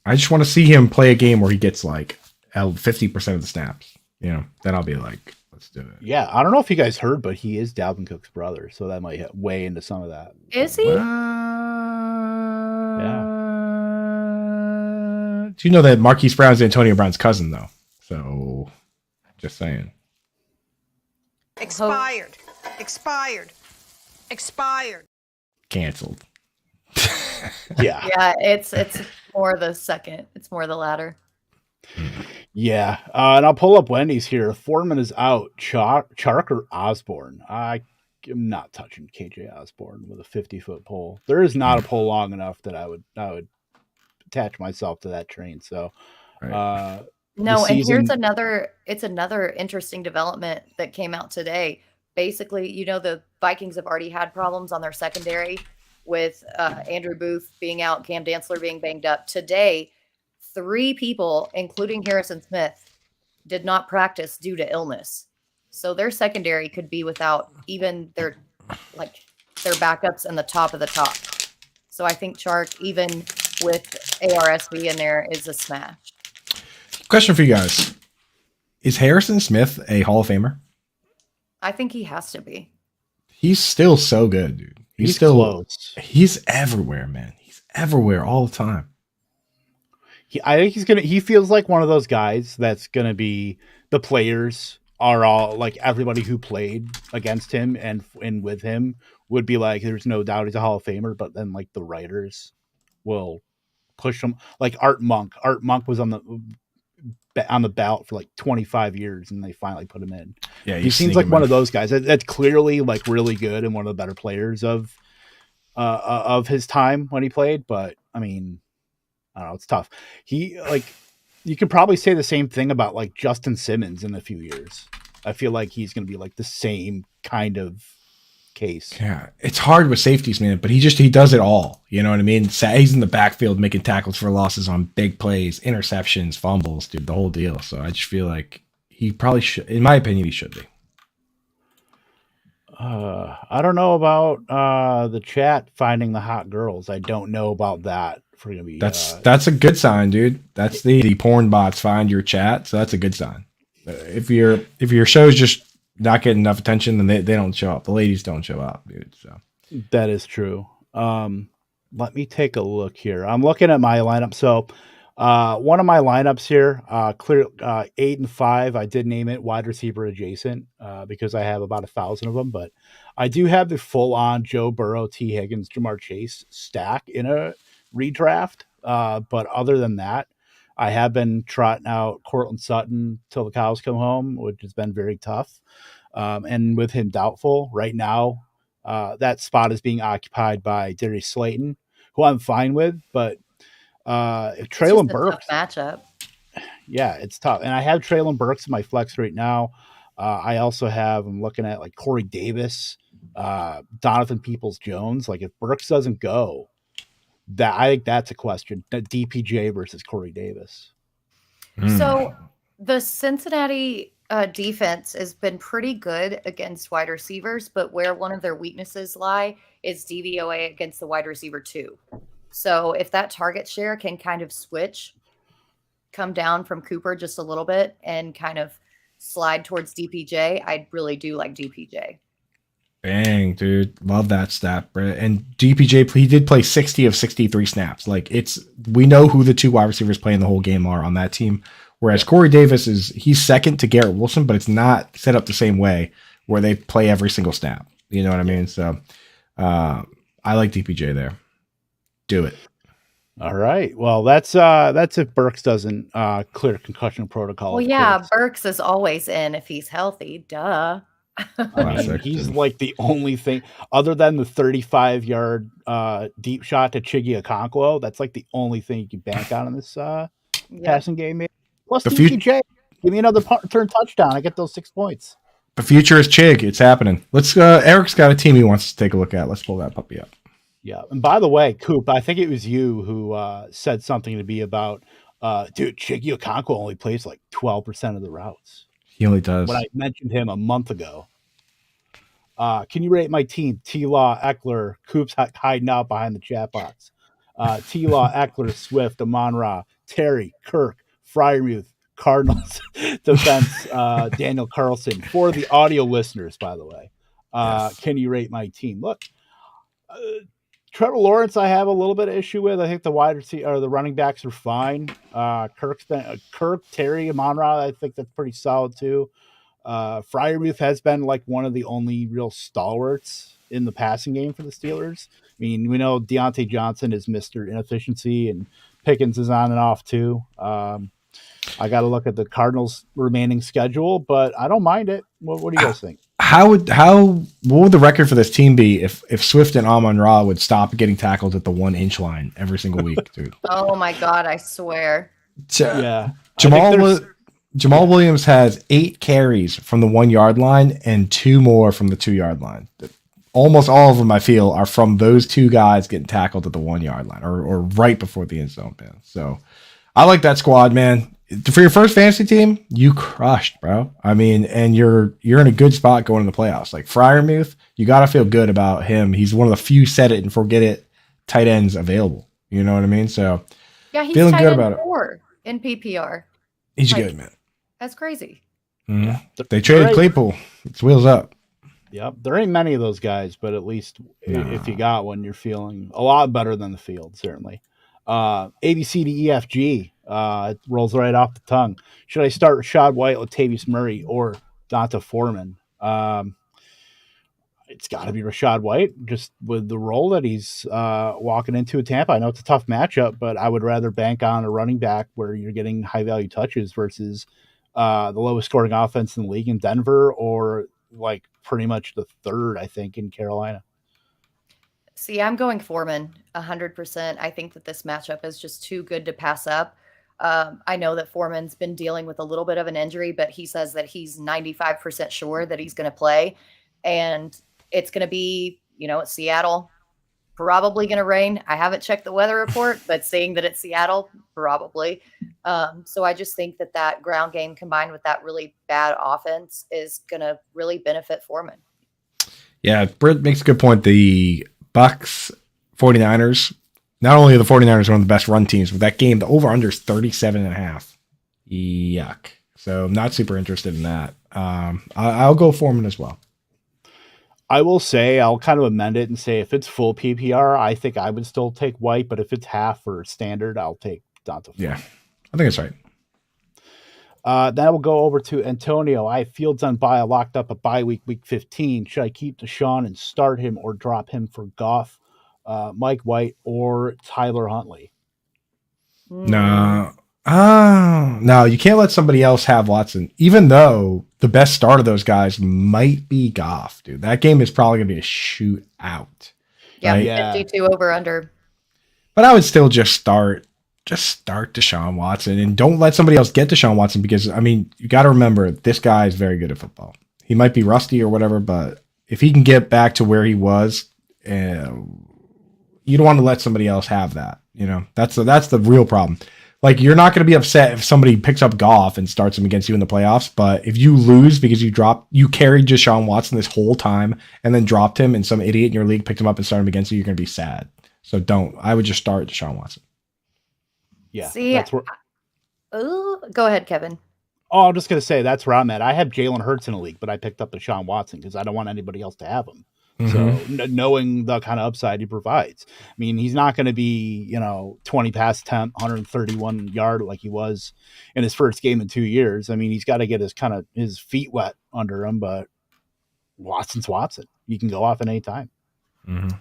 I just want to see him play a game where he gets like 50% of the snaps. You know, then I'll be like, let's do it. Yeah, I don't know if you guys heard, but he is Dalvin Cook's brother, so that might weigh into some of that. Is he? Yeah. Do you know that Marquise Brown's Antonio Brown's cousin, though? So, just saying. Expired. Canceled. Yeah. Yeah, it's more the second. It's more the latter. Yeah. And I'll pull up Wendy's here. Foreman is out. Chark or Osborne? I am not touching KJ Osborne with a 50-foot pole. There is not a pole long enough that I would attach myself to that train. So, Right. No, and here's another interesting development that came out today. Basically, you know, the Vikings have already had problems on their secondary with Andrew Booth being out, Cam Dantzler being banged up. Today, 3 people, including Harrison Smith, did not practice due to illness. So their secondary could be without even their backups and the top of the top. So I think Chark, even with ARSB in there, is a smash. Question for you guys. Is Harrison Smith a Hall of Famer? I think he has to be. He's still so good, dude. He's still close. He's everywhere, man. He's everywhere all the time. I think he feels like one of those guys that's gonna be, the players are all like, everybody who played against him and with him would be like, there's no doubt he's a Hall of Famer, but then like the writers will push him. Like Art Monk was on the ballot for like 25 years and they finally put him in. Yeah, he seems like one of those guys that's clearly like really good and one of the better players of his time when he played. But I mean, I don't know, it's tough. He, like, you could probably say the same thing about like Justin Simmons in a few years. I feel like he's going to be like the same kind of case. Yeah, it's hard with safeties, man, but he does it all. You know what I mean? He's in the backfield making tackles for losses on big plays, interceptions, fumbles, dude, the whole deal. So I just feel like he probably should, in my opinion, he should be. I don't know about the chat finding the hot girls. I don't know about that. For gonna be, that's a good sign, dude. That's the porn bots find your chat, so that's a good sign. If your show's just not getting enough attention, then they don't show up. The ladies don't show up, dude. So that is true. Let me take a look here. I'm looking at my lineup. So one of my lineups here, clear 8 and 5. I did name it wide receiver adjacent because I have about 1,000 of them, but I do have the full on Joe Burrow, T. Higgins, Jamar Chase stack in a redraft. But other than that, I have been trotting out Cortland Sutton till the cows come home, which has been very tough. And with him doubtful right now, that spot is being occupied by Darius Slayton, who I'm fine with, but if Treylon Burks matchup. Yeah, it's tough. And I have Treylon Burks in my flex right now. I also I'm looking at like Corey Davis, Donovan Peoples-Jones. Like if Burks doesn't go, I think that's a question. DPJ versus Corey Davis. So the Cincinnati defense has been pretty good against wide receivers, but where one of their weaknesses lie is DVOA against the wide receiver too. So if that target share can kind of switch, come down from Cooper just a little bit and kind of slide towards DPJ, I really do like DPJ. Bang, dude. Love that stat, Britt. And DPJ, he did play 60 of 63 snaps. Like, we know who the two wide receivers playing the whole game are on that team. Whereas Corey Davis he's second to Garrett Wilson, but it's not set up the same way where they play every single snap. You know what I mean? So I like DPJ there. Do it. All right. Well, that's if Burks doesn't clear concussion protocol. Well, yeah, Burks is always in if he's healthy. Duh. I mean, he's like the only thing other than the 35-yard deep shot to Chiggy Okonkwo. That's like the only thing you can bank on in this passing game. Maybe. Plus the DPJ. Give me another turn touchdown. I get those 6 points. The future is Chig. It's happening. Let's. Eric's got a team he wants to take a look at. Let's pull that puppy up. Yeah. And by the way, Coop, I think it was you who said something to me about, dude, Chiggy Okonkwo only plays like 12% of the routes. He only does. When I mentioned him a month ago. Can you rate my team? T-Law, Eckler, Coop's hiding out behind the chat box. T-Law, Eckler, Swift, Amon-Ra, Terry, Kirk, Freiermuth, Cardinals, defense, Daniel Carlson. For the audio listeners, by the way. Yes. Can you rate my team? Look, Trevor Lawrence, I have a little bit of issue with. I think the wide receiver or the running backs are fine. Kirk, Terry, Amon-Ra, I think that's pretty solid too. Freiermuth has been like one of the only real stalwarts in the passing game for the Steelers. I mean, we know Deontay Johnson is Mr. Inefficiency and Pickens is on and off too. I got to look at the Cardinals' remaining schedule, but I don't mind it. What do you guys think? What would the record for this team be if Swift and Amon-Ra would stop getting tackled at the 1 inch line every single week, dude? Oh my God, I swear. Yeah. Jamal Williams has 8 carries from the 1 yard line and 2 more from the 2 yard line. Almost all of them, I feel, are from those 2 guys getting tackled at the 1 yard line or right before the end zone, man. So I like that squad, man. For your first fantasy team, you crushed, bro. I mean, and you're in a good spot going in the playoffs. Like Freiermuth, you got to feel good about him. He's one of the few set it and forget it tight ends available. You know what I mean? So yeah, he's feeling good about it. 4 in PPR. He's good, man. That's crazy. Mm-hmm. They traded Claypool. It's wheels up. Yep. There ain't many of those guys, but at least if you got one, you're feeling a lot better than the field, certainly. ABC to EFG. It rolls right off the tongue. Should I start Rashad White, Latavius Murray, or Donta Foreman? It's got to be Rashad White, just with the role that he's walking into at Tampa. I know it's a tough matchup, but I would rather bank on a running back where you're getting high-value touches versus the lowest scoring offense in the league in Denver or like pretty much the third, I think, in Carolina. See, I'm going Foreman 100%. I think that this matchup is just too good to pass up. I know that Foreman's been dealing with a little bit of an injury, but he says that he's 95% sure that he's going to play. And it's going to be, at Seattle, probably going to rain. I haven't checked the weather report, but seeing that it's Seattle, probably. So I just think that ground game combined with that really bad offense is going to really benefit Foreman. Yeah, Britt makes a good point. The Bucks, 49ers, not only are the 49ers one of the best run teams, but that game, the over-under is 37.5. Yuck. So I'm not super interested in that. I'll go Foreman as well. I will say, I'll kind of amend it and say if it's full PPR, I think I would still take White, but if it's half or standard, I'll take Donta Foreman. Yeah, I think that's right. Then we'll go over to Antonio. I have Fields on bye, locked up a bye week 15. Should I keep Deshaun and start him or drop him for Goff, Mike White, or Tyler Huntley? No, you can't let somebody else have Watson, even though the best start of those guys might be Goff, dude. That game is probably going to be a shootout. Yeah, right? 52 over under. But I would still just start Deshaun Watson and don't let somebody else get Deshaun Watson because, I mean, you got to remember this guy is very good at football. He might be rusty or whatever, but if he can get back to where he was you don't want to let somebody else have that. You know, that's the real problem. Like, you're not going to be upset if somebody picks up Goff and starts him against you in the playoffs, but if you lose because you carried Deshaun Watson this whole time and then dropped him and some idiot in your league picked him up and started him against you, you're going to be sad. So I would just start Deshaun Watson. Yeah. See, that's where, go ahead, Kevin. I'm just going to say that's where I'm at. I have Jalen Hurts in a league, but I picked up Deshaun Watson because I don't want anybody else to have him. So knowing the kind of upside he provides, I mean, he's not going to be, 20 pass attempt, 131 yard like he was in his first game in 2 years. I mean, he's got to get his feet wet under him, but Watson's Watson. You can go off at any time. Mm-hmm.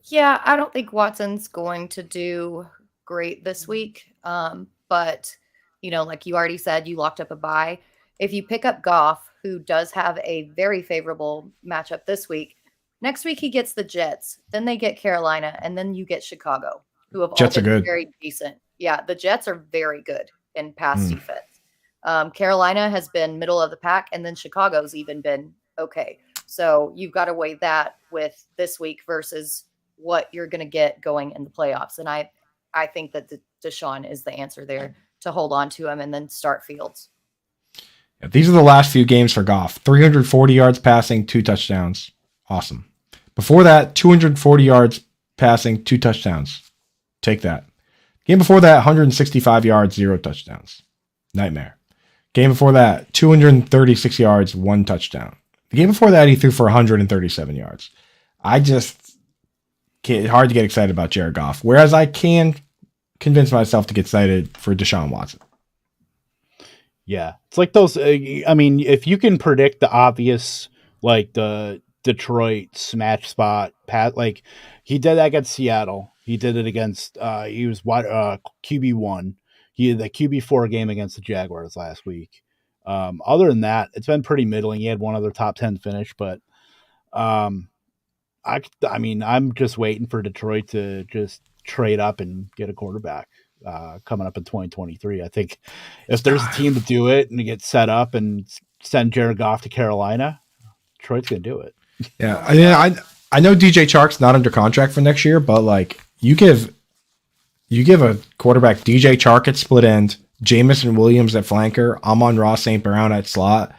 Yeah, I don't think Watson's going to do great this week. But, like you already said, you locked up a bye. If you pick up Goff, who does have a very favorable matchup this week, next week he gets the Jets, then they get Carolina, and then you get Chicago, who have Jets all been are good. very decent. Yeah, the Jets are very good in pass defense. Carolina has been middle of the pack, and then Chicago's even been okay. So you've got to weigh that with this week versus what you're going to get going in the playoffs. And I think that Deshaun is the answer there to hold on to him and then start Fields. Yeah, these are the last few games for Goff. 340 yards passing, 2 touchdowns. Awesome. Before that, 240 yards passing, 2 touchdowns. Take that. Game before that, 165 yards, 0 touchdowns. Nightmare. Game before that, 236 yards, 1 touchdown. The game before that, he threw for 137 yards. Hard to get excited about Jared Goff. Whereas I can convince myself to get excited for Deshaun Watson. Yeah. It's like those, if you can predict the obvious, like the Detroit smash spot, like he did that against Seattle. He did it against, he was QB1. He had the QB4 game against the Jaguars last week. Other than that, it's been pretty middling. He had one other top 10 finish, but I'm just waiting for Detroit to just trade up and get a quarterback coming up in 2023. I think if there's a team to do it and to get set up and send Jared Goff to Carolina, Detroit's going to do it. Yeah. I know DJ Chark's not under contract for next year, but like you give a quarterback DJ Chark at split end, Jamison Williams at flanker, Amon-Ra St. Brown at slot,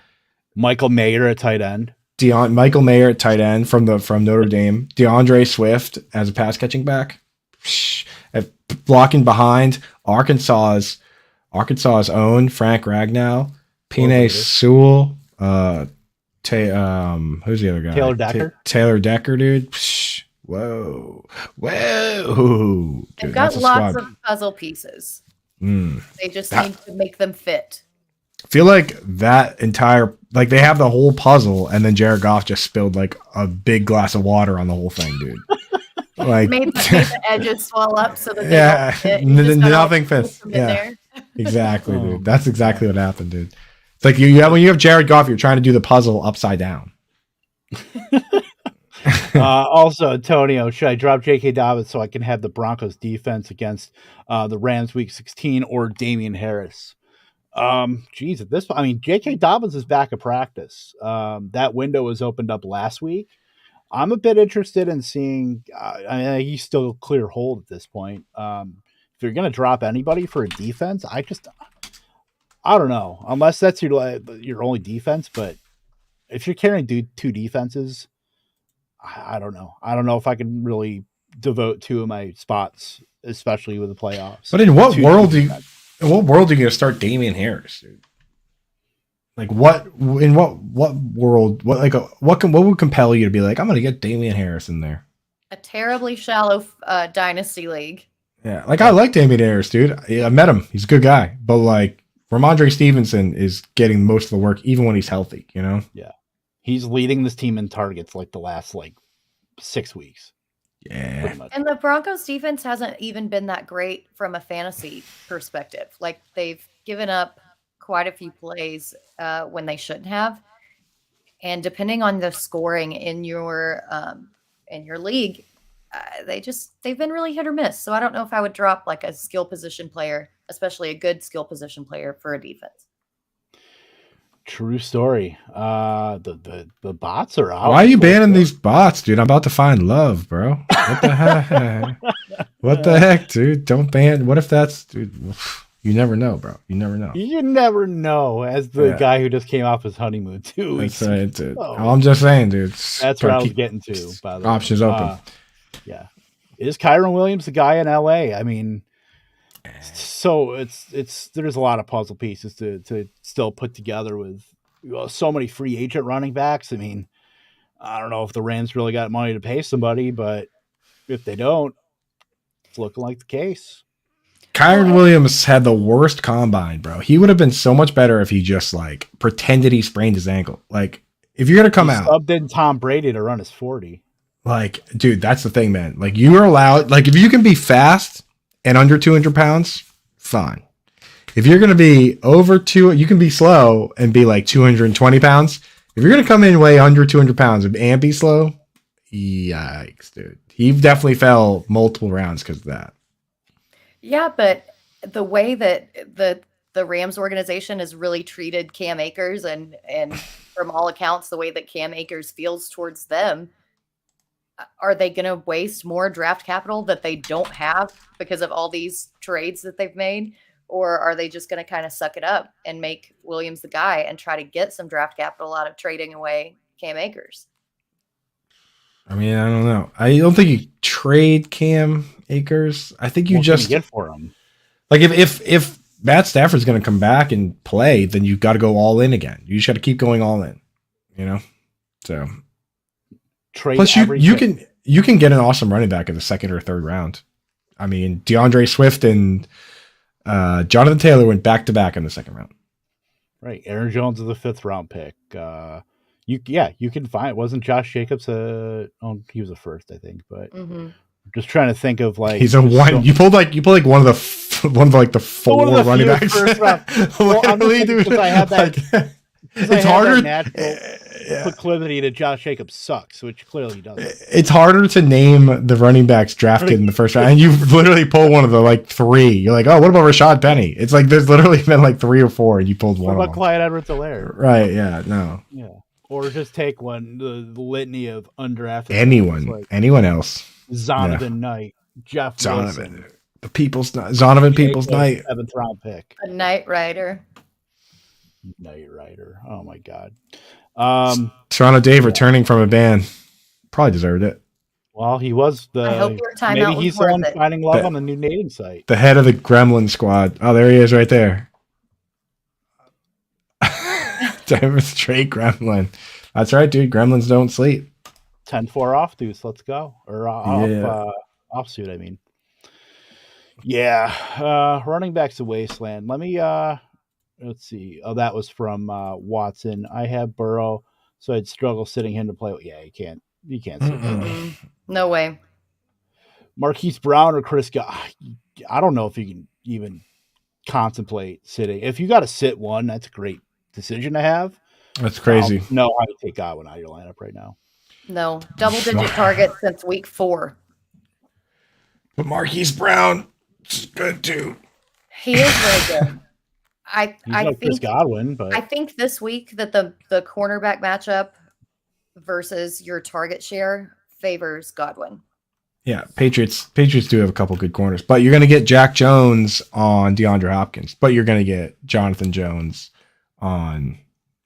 Michael Mayer at tight end. Michael Mayer at tight end from Notre Dame. DeAndre Swift as a pass catching back. Blocking behind Arkansas's own Frank Ragnow, Penei Sewell, who's the other guy? Taylor Decker. Taylor Decker, dude. Whoa. Dude, They've got lots of puzzle pieces. They just need to make them fit. I feel like that entire, like they have the whole puzzle and then Jared Goff just spilled like a big glass of water on the whole thing, dude. Like made the edges swell up so that nothing fits. Yeah, exactly, dude. That's exactly what happened, dude. It's like when you have Jared Goff, you're trying to do the puzzle upside down. Also, Antonio, should I drop J.K. Dobbins so I can have the Broncos defense against the Rams week 16 or Damian Harris? J.K. Dobbins is back at practice. That window was opened up last week. I'm a bit interested in seeing. He's still clear hold at this point. If you're going to drop anybody for a defense, I don't know. Unless that's your only defense, but if you're carrying 2 defenses, I don't know. I don't know if I can really devote 2 of my spots, especially with the playoffs. But in what world are you going to start Damian Harris, dude? Like in what world, what would compel you to be like, I'm going to get Damian Harris in there? A terribly shallow dynasty league. Yeah. Like I like Damian Harris, dude. I met him. He's a good guy, but like Ramondre Stevenson is getting most of the work even when he's healthy, you know? Yeah. He's leading this team in targets like the last 6 weeks. Yeah. And the Broncos defense hasn't even been that great from a fantasy perspective. Like they've given up quite a few plays when they shouldn't have. And depending on the scoring in your league, they've been really hit or miss. So I don't know if I would drop like a skill position player, especially a good skill position player for a defense. True story. The bots are out. Why are you banning these bots, dude? I'm about to find love, bro. What the heck? What the heck, dude? Don't ban. What if that's, dude? You never know, bro. You never know. You never know. As the guy who just came off his honeymoon too. That's right, dude. I'm just saying, dude. That's what I was getting to. By the way, options open. Yeah, is Kyron Williams the guy in LA? I mean, so there's a lot of puzzle pieces to still put together with so many free agent running backs. I mean, I don't know if the Rams really got money to pay somebody, but if they don't, it's looking like the case. Kyron Williams had the worst combine, bro. He would have been so much better if he just like pretended he sprained his ankle. Like, if you're gonna come out, subbed in Tom Brady to run his 40. Like, dude, that's the thing, man. Like, you are allowed. Like, if you can be fast and under 200 pounds, fine. If you're gonna be over you can be slow and be like 220 pounds. If you're gonna come in way under 200 pounds and be slow, yikes, dude. He definitely fell multiple rounds because of that. Yeah, but the way that the Rams organization has really treated Cam Akers and from all accounts, the way that Cam Akers feels towards them, are they going to waste more draft capital that they don't have because of all these trades that they've made? Or are they just going to kind of suck it up and make Williams the guy and try to get some draft capital out of trading away Cam Akers? I mean, I don't know. I don't think you trade Cam Akers. I think you just get for him. Like, if Matt Stafford's going to come back and play, then you've got to go all in again. You just got to keep going all in, you know? So trade. Plus, you can get an awesome running back in the second or third round. I mean, DeAndre Swift and Jonathan Taylor went back to back in the second round. Right. Aaron Jones is a 5th round pick. You can find. Wasn't Josh Jacobs he was a first, I think, but just trying to think of like he's a one. You pulled like one of the 4 running backs. First round. Well, I'm because I had that. It's harder. Natural proclivity to Josh Jacobs sucks, which clearly doesn't. It's harder to name the running backs drafted in the first round, and you literally pull one of the like 3. You're like, oh, what about Rashad Penny? It's like there's literally been like 3 or 4, and you pulled one. What about Clyde Edwards-Helaire? Right? Yeah. No. Yeah. Or just take the litany of undrafted. Anyone else? Zonovan Knight, Jeff Wilson, the People's Night, Zonovan People's Night, 7th round pick, a Knight Rider. Oh my God. Toronto Dave returning from a ban, probably deserved it. Well, he was I hope your timeout maybe he's the one finding love on the new dating site. The head of the Gremlin squad. Oh, there he is, right there. Straight Gremlin. That's right, dude. Gremlins don't sleep. 10-4 off, dudes. Let's go. Or offsuit, I mean. Yeah. Running back's a wasteland. Let me let's see. Oh, that was from Watson. I have Burrow, so I'd struggle sitting him to play. Yeah, you can't sit No way. Marquise Brown or Chris I don't know if you can even contemplate sitting. If you got to sit one, that's a great decision to have. That's crazy. No, I would take Godwin out of your lineup right now. No, double-digit targets since week 4. But Marquise Brown is good too. He is very good. I think Chris Godwin, but I think this week that the cornerback matchup versus your target share favors Godwin. Yeah, Patriots do have a couple good corners, but you're going to get Jack Jones on DeAndre Hopkins, but you're going to get Jonathan Jones on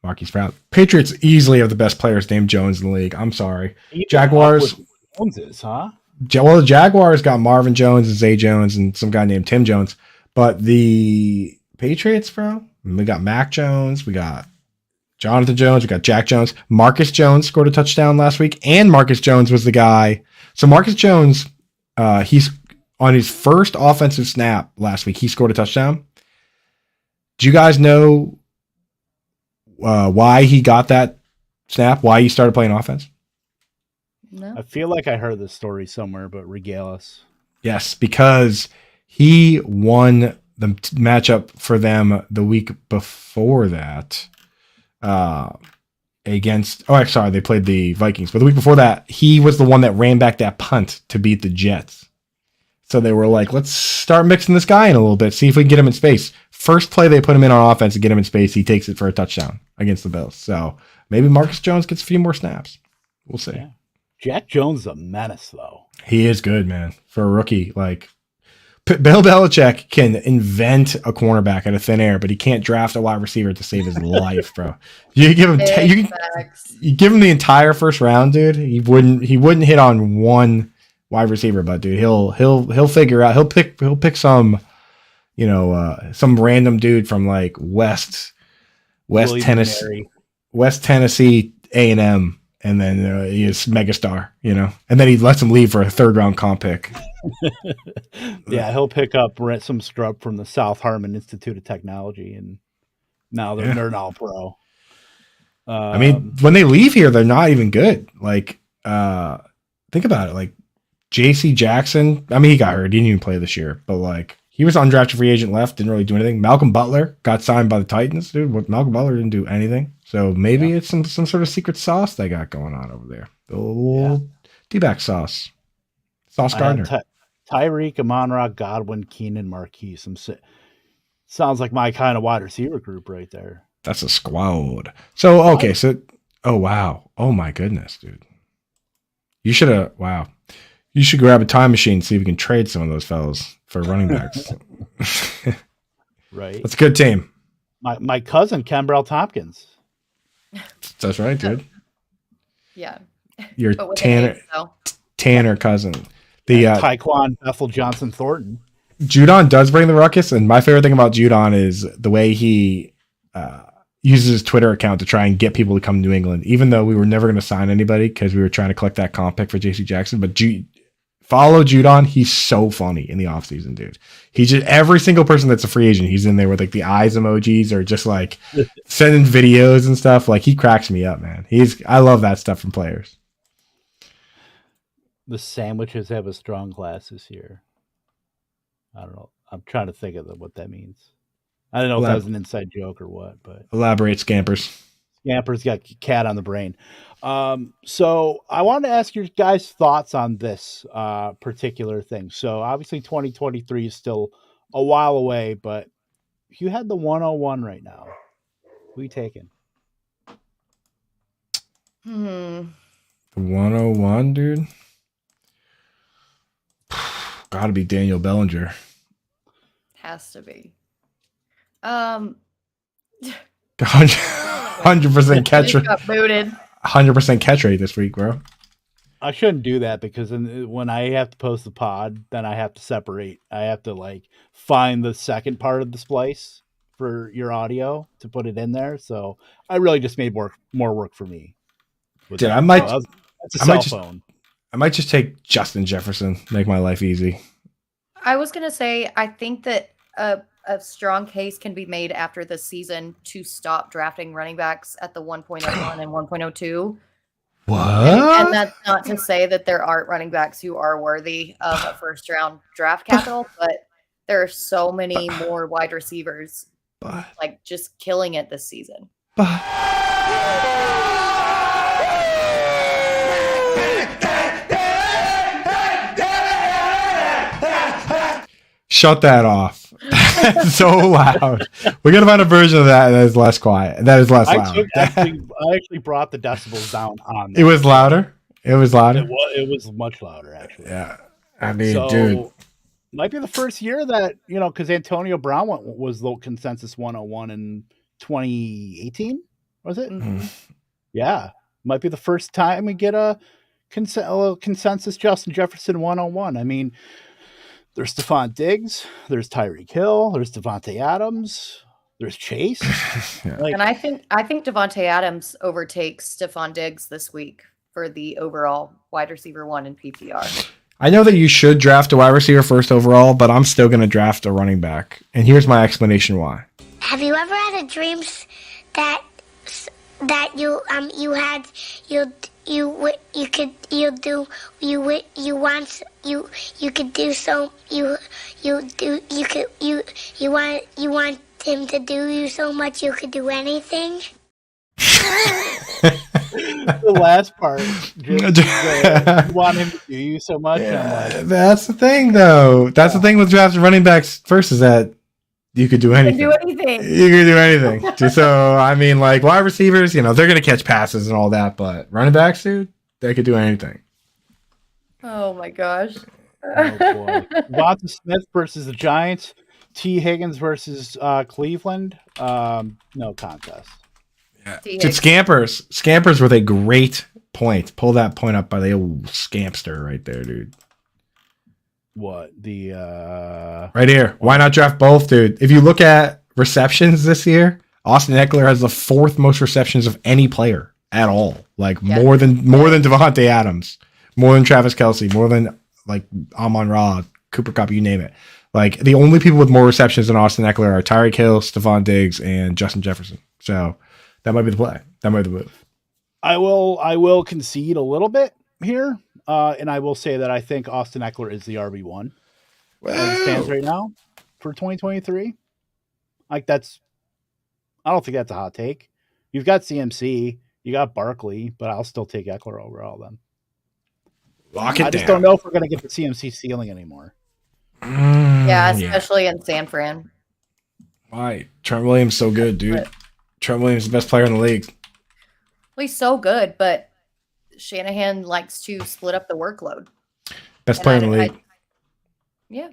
Marquise Brown. Patriots easily have the best players named Jones in the league. I'm sorry. Jaguars. Joneses, huh? Well, the Jaguars got Marvin Jones and Zay Jones and some guy named Tim Jones, but the Patriots, bro, we got Mac Jones, we got Jonathan Jones, we got Jack Jones. Marcus Jones scored a touchdown last week, and Marcus Jones was the guy. So Marcus Jones, he's on his first offensive snap last week. He scored a touchdown. Do you guys know why he got that snap? Why he started playing offense? No. I feel like I heard this story somewhere, but regale us. Yes, because he won the matchup for them the week before that against. Oh, sorry, they played the Vikings, but the week before that, he was the one that ran back that punt to beat the Jets. So they were like, let's start mixing this guy in a little bit, see if we can get him in space. First play they put him in on offense to get him in space, he takes it for a touchdown against the Bills. So maybe Marcus Jones gets a few more snaps. We'll see. Yeah. Jack Jones is a menace, though. He is good, man. For a rookie, like Bill Belichick can invent a cornerback out of thin air, but he can't draft a wide receiver to save his life, bro. You give him you give him the entire first round, dude. He wouldn't hit on one wide receiver, but dude, he'll figure out. He'll pick some, some random dude from like West Tennessee A&M. And then he is megastar, and then he lets him leave for a 3rd round comp pick. Yeah, he'll pick up some scrub from the South Harmon Institute of Technology, and now they're an all-pro. I mean, when they leave here, they're not even good. Like, think about it. Like, J.C. Jackson, I mean, he got hurt. He didn't even play this year, but like, he was undrafted free agent left, didn't really do anything. Malcolm Butler got signed by the Titans, dude. Malcolm Butler didn't do anything. So maybe it's some sort of secret sauce they got going on over there. The little D-back sauce. Sauce Gardner. Tyreek, Amon-Ra, Godwin, Keenan, Marquise. Sounds like my kind of wide receiver group right there. That's a squad. So, okay. So, oh, wow. Oh, my goodness, dude. You should grab a time machine and see if we can trade some of those fellas for running backs. Right. That's a good team. My cousin, Kenbrell Tompkins. That's right, dude. Yeah. Your Tanner cousin. The Taekwon Bethel Johnson Thornton. Judon does bring the ruckus, and my favorite thing about Judon is the way he uses his Twitter account to try and get people to come to New England, even though we were never going to sign anybody because we were trying to collect that comp pick for J.C. Jackson. But follow Judon. He's so funny in the offseason, dude. He's just every single person that's a free agent, he's in there with like the eyes emojis or just like sending videos and stuff. Like he cracks me up, man. I love that stuff from players. The sandwiches have a strong class this year. I don't know. I'm trying to think of what that means. I don't know if that was an inside joke or what, but elaborate, Scampers. Scampers got cat on the brain. So I wanted to ask your guys' thoughts on this particular thing. So obviously 2023 is still a while away, but if you had the 101 right now, who are you taking? The 101, dude. Got to be Daniel Bellinger. Has to be. 100% catch rate. Got booted. 100% catch rate this week, bro. I shouldn't do that because when I have to post the pod, then I have to separate. I have to like find the second part of the splice for your audio to put it in there. So I really just made more work for me. Dude, I might just take Justin Jefferson, make my life easy. I was going to say, I think that a strong case can be made after this season to stop drafting running backs at the 1.01 and 1.02. What? And that's not to say that there aren't running backs who are worthy of a first round draft capital, but there are so many more wide receivers like just killing it this season. Shut that off. That's so loud. We're going to find a version of that is less quiet. That is less loud. I actually brought the decibels down on that. It was louder? It was louder? It was much louder, actually. Yeah. I mean, dude. Might be the first year that, because Antonio Brown was the consensus 101 in 2018, was it? Mm-hmm. Yeah. Might be the first time we get a consensus Justin Jefferson 101. I mean, there's Stephon Diggs, there's Tyreek Hill, there's Devontae Adams, there's Chase. Yeah. And I think Devontae Adams overtakes Stephon Diggs this week for the overall wide receiver 1 in PPR. I know that you should draft a wide receiver first overall, but I'm still going to draft a running back. And here's my explanation why. Have you ever had a dream that you want him to do you so much you could do anything? The last part, just, you want him to do you so much. Yeah, I'm like, that's the thing, though. That's the thing with drafting running backs first is that you could do anything. You can do anything. You can do anything. So, I mean, like wide receivers, they're going to catch passes and all that, but running backs, dude, they could do anything. Oh my gosh. oh boy. Devonta Smith versus the Giants. T. Higgins versus Cleveland. No contest. Yeah. T. Dude, Scampers with a great point. Pull that point up by the old Scampster right there, dude. What? The Right here. Why not draft both, dude? If you look at receptions this year, Austin Eckler has the 4th most receptions of any player at all. Like more than Devontae Adams, more than Travis Kelce, more than like Amon-Ra, Cooper Kupp, you name it. Like the only people with more receptions than Austin Eckler are Tyreek Hill, Stephon Diggs, and Justin Jefferson. So that might be the play. That might be the move. I will concede a little bit here, and I will say that I think Austin Eckler is the RB1 as it stands right now for 2023. Like I don't think that's a hot take. You've got CMC, you got Barkley, but I'll still take Eckler over all of them. Lock it I just down. don't know if we're going to get the CMC ceiling anymore. Yeah, especially in San Fran. Why? Trent Williams so good, dude. Trent Williams is the best player in the league. Well, he's so good, but Shanahan likes to split up the workload. Best player in the league. Yeah.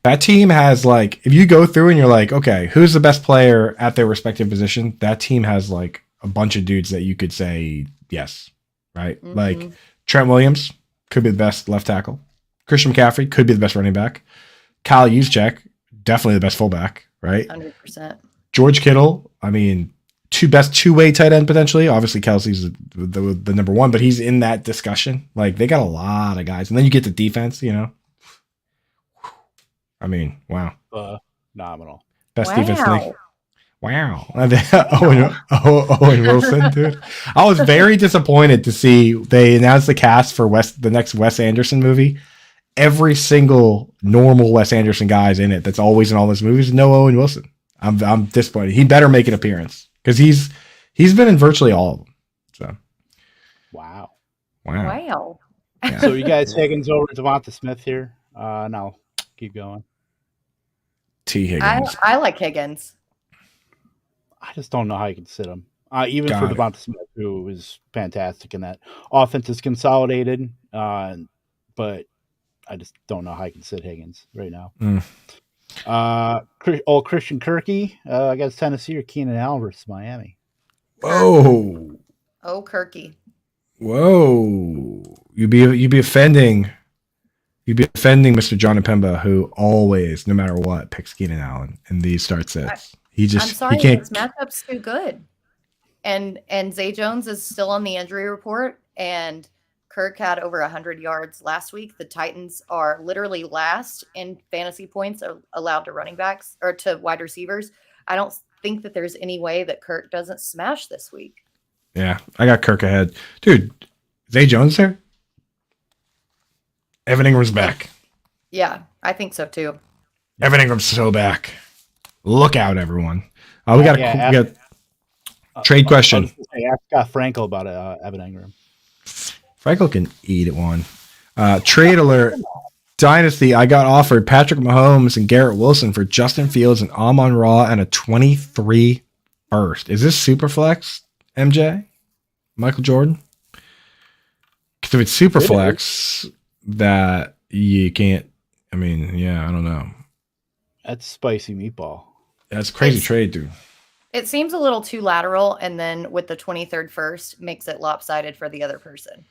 That team has like, if you go through and you're like, okay, who's the best player at their respective position? That team has like a bunch of dudes that you could say yes, right? Mhm. Like Trent Williams could be the best left tackle. Christian McCaffrey could be the best running back. Kyle Juszczyk, definitely the best fullback, right? 100%. George Kittle, I mean, best two-way tight end potentially. Obviously, Kelsey's the number one, but he's in that discussion. Like they got a lot of guys, and then you get the defense. I mean, wow, Phenomenal. best defense in the league. Wow, Owen Wilson, dude. I was very disappointed to see they announced the cast for the next Wes Anderson movie. Every single normal Wes Anderson guy is in it. That's always in all those movies. No Owen Wilson. I'm disappointed. He better make an appearance because he's been in virtually all of them. So, wow. Yeah. So you guys Higgins over Devonta Smith here? No, keep going. T. Higgins. I like Higgins. I just don't know how you can sit him. Even Got for it. Devonta Smith, who is fantastic in that offense is consolidated, but I just don't know how you can sit Higgins right now. Old Christian Kirky against Tennessee or Keenan Allen versus Miami. Whoa. Oh, Kirky. Whoa. You'd be offending Mr. John Pemba, who always, no matter what, picks Keenan Allen in these start sets. I'm sorry, his matchup's too good. And Zay Jones is still on the injury report, and Kirk had over 100 yards last week. The Titans are literally last in fantasy points allowed to running backs or to wide receivers. I don't think that there's any way that Kirk doesn't smash this week. Yeah, I got Kirk ahead. Dude, Zay Jones there? Evan Ingram's back. Yeah, I think so too. Evan Ingram's so back. Look out, everyone. We got a trade question. Ask Scott Frankel about Evan Ingram. Frankel can eat it one. Trade alert. Dynasty, I got offered Patrick Mahomes and Garrett Wilson for Justin Fields and Amon-Ra and a 23 first. Is this super flex, MJ? Michael Jordan? Because if it's super flex, that you can't, I mean, yeah, I don't know. That's spicy meatball. That's a crazy trade, dude. It seems a little too lateral, and then with the 23rd first, makes it lopsided for the other person.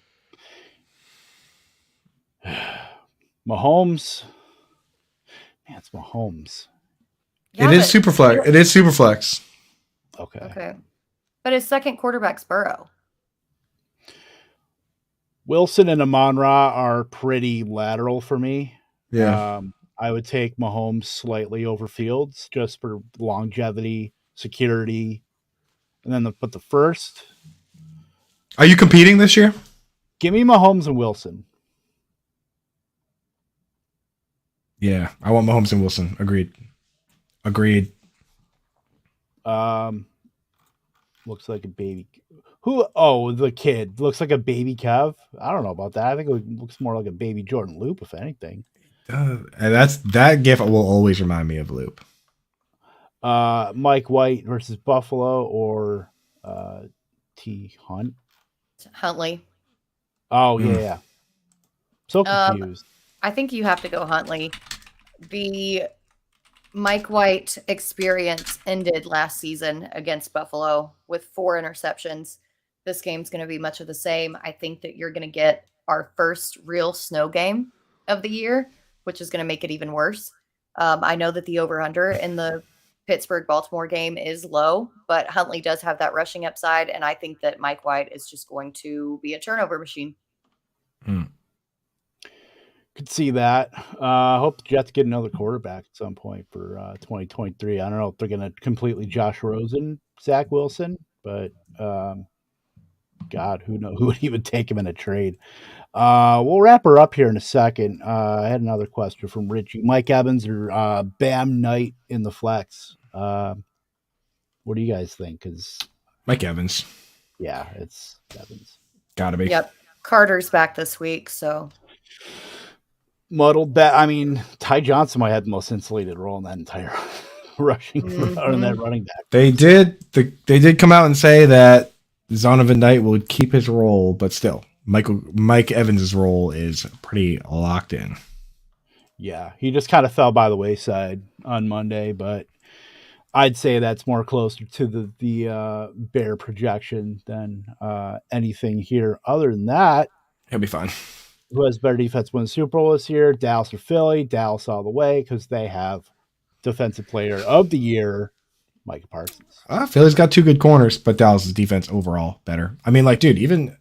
Mahomes. Man, it's Mahomes. Yeah, it is super flex. It is super flex. Okay. But his second quarterback's Burrow. Wilson and Amon-Ra are pretty lateral for me. Yeah. I would take Mahomes slightly over Fields just for longevity, security. And then the first. Are you competing this year? Give me Mahomes and Wilson. Yeah, I want Mahomes and Wilson. Agreed. looks like a baby. Who? Oh, the kid looks like a baby Kev. I don't know about that. I think it looks more like a baby Jordan Loop, if anything. And that gif will always remind me of Loop. Mike White versus Buffalo or T Hunt. Huntley. Oh yeah. So confused. I think you have to go Huntley. The Mike White experience ended last season against Buffalo with 4 interceptions. This game's going to be much of the same. I think that you're going to get our first real snow game of the year, which is going to make it even worse. I know that the over-under in the Pittsburgh-Baltimore game is low, but Huntley does have that rushing upside, and I think that Mike White is just going to be a turnover machine. Could see that. Hope the Jets get another quarterback at some point for 2023. I don't know if they're going to completely Josh Rosen, Zach Wilson, but God, who knows? Who would even take him in a trade? We'll wrap her up here in a second. I had another question from Richie. Mike Evans or Bam Knight in the flex? What do you guys think? Because Mike Evans. Yeah, it's Evans. Gotta be. Yep. Carter's back this week, so muddled that. I mean, Ty Johnson might have the most insulated role in that entire rushing or in that running back. They did come out and say that Zonovan Knight will keep his role, but still, Mike Evans' role is pretty locked in. Yeah, he just kind of fell by the wayside on Monday, but I'd say that's more closer to the Bear projection than anything here. Other than that, he'll be fine. Who has better defense win the Super Bowl this year? Dallas or Philly? Dallas all the way because they have Defensive Player of the Year, Micah Parsons. Philly's got 2 good corners, but Dallas' defense overall better. I mean, like, dude, even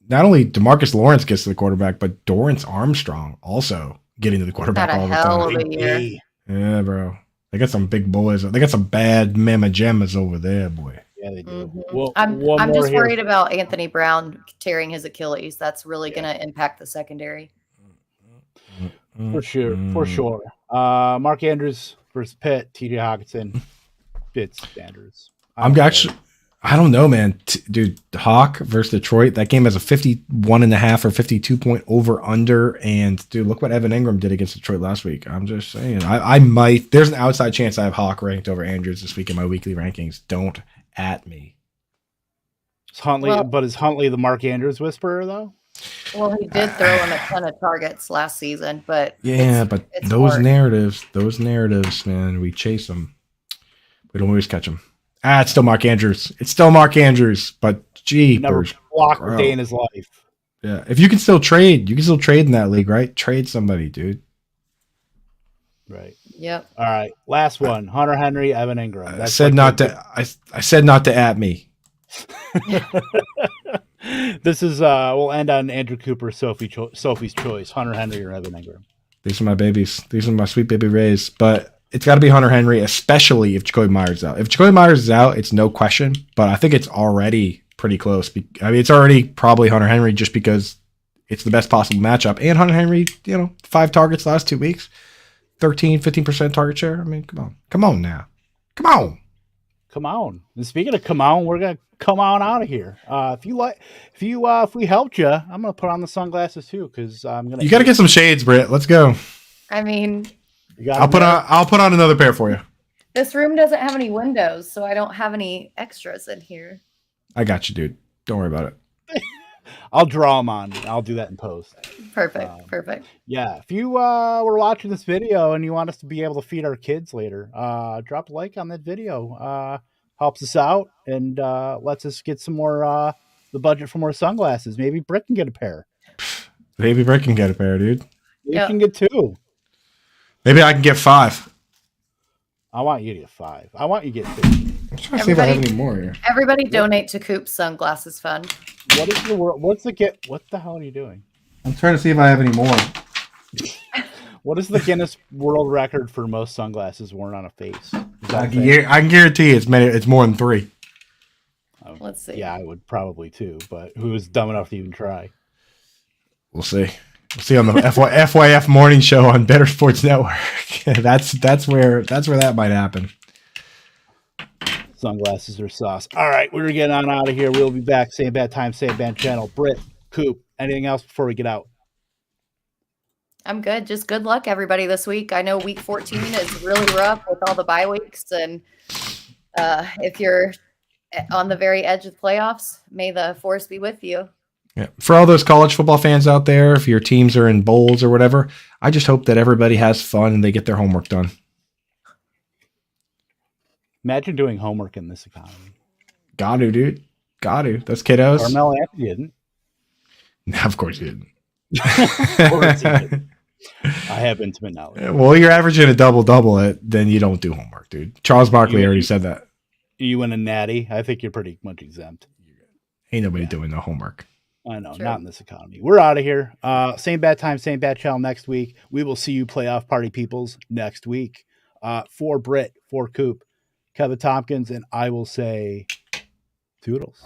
not only DeMarcus Lawrence gets to the quarterback, but Dorrance Armstrong also getting to the quarterback all the time. Yeah, bro. They got some big boys. They got some bad mamma jammas over there, boy. Yeah, they do. Well, I'm just worried about Anthony Brown tearing his Achilles. That's really going to impact the secondary. For sure. Mark Andrews versus Pitt, TJ Hawkinson, Fitz Andrews. I don't know, man. Dude, Hawk versus Detroit, that game has a 51.5 or 52 point over under. And dude, look what Evan Ingram did against Detroit last week. I'm just saying, I might, there's an outside chance I have Hawk ranked over Andrews this week in my weekly rankings. Don't at me. Is Huntley the Mark Andrews whisperer though? Well, he did throw him a ton of targets last season, but it's those narratives, man, we chase them. We don't always catch them. It's still Mark Andrews. But gee, never blocked a day in his life. Yeah, if you can still trade, in that league, right? Trade somebody, dude. Right. Yep. All right. Last one. Hunter Henry, Evan Ingram. I said not to at me. This is we'll end on Andrew Cooper, Sophie's choice. Hunter Henry or Evan Ingram. These are my babies. These are my sweet baby Rays. But it's got to be Hunter Henry, especially if Jacoby Myers is out. If Jacoby Myers is out, it's no question. But I think it's already pretty close. I mean, it's already probably Hunter Henry just because it's the best possible matchup. And Hunter Henry, 5 targets last 2 weeks. 15% target share. I mean, come on now. Come on. And speaking of come on, we're gonna come on out of here. If we helped you, I'm gonna put on the sunglasses too because I'm gonna. You got to get some shades, Britt. Let's go. I mean, I'll put on another pair for you. This room doesn't have any windows, so I don't have any extras in here. I got you, dude. Don't worry about it. I'll draw them on. I'll do that in post. Perfect. Yeah. If you were watching this video and you want us to be able to feed our kids later, drop a like on that video. Helps us out and lets us get some more the budget for more sunglasses. Maybe Britt can get a pair. Maybe Britt can get a pair, dude. You can get 2. Maybe I can get 5. I want you to get 5. I want you to get 2. I'm trying to see if I have any more here. Everybody donate to Coop's Sunglasses Fund. What is the world? What the hell are you doing? I'm trying to see if I have any more. What is the Guinness World Record for most sunglasses worn on a face? I can guarantee it's more than 3. Let's see. Yeah, I would probably too, but who is dumb enough to even try? We'll see. We'll see on the FYF morning show on Better Sports Network. that's where that might happen. Sunglasses are sauce. All right, we're getting on out of here. We'll be back. Same bad time, same bad channel. Britt, Coop, anything else before we get out? I'm good. Just good luck, everybody, this week. I know week 14 is really rough with all the bye weeks. And if you're on the very edge of the playoffs, may the force be with you. Yeah. For all those college football fans out there, if your teams are in bowls or whatever, I just hope that everybody has fun and they get their homework done. Imagine doing homework in this economy. Got to, dude. Got to. Those kiddos. Carmelo Anthony didn't. No, of course you didn't. Of course he didn't. I have intimate knowledge. Well, you're averaging a double-double, then you don't do homework, dude. Charles Barkley already said that. You win a natty. I think you're pretty much exempt. Ain't nobody doing no homework. I know, Sure. not in this economy. We're out of here. Same bad time, same bad channel next week. We will see you playoff party peoples next week. For Britt, for Coop, Kevin Tompkins, and I will say toodles.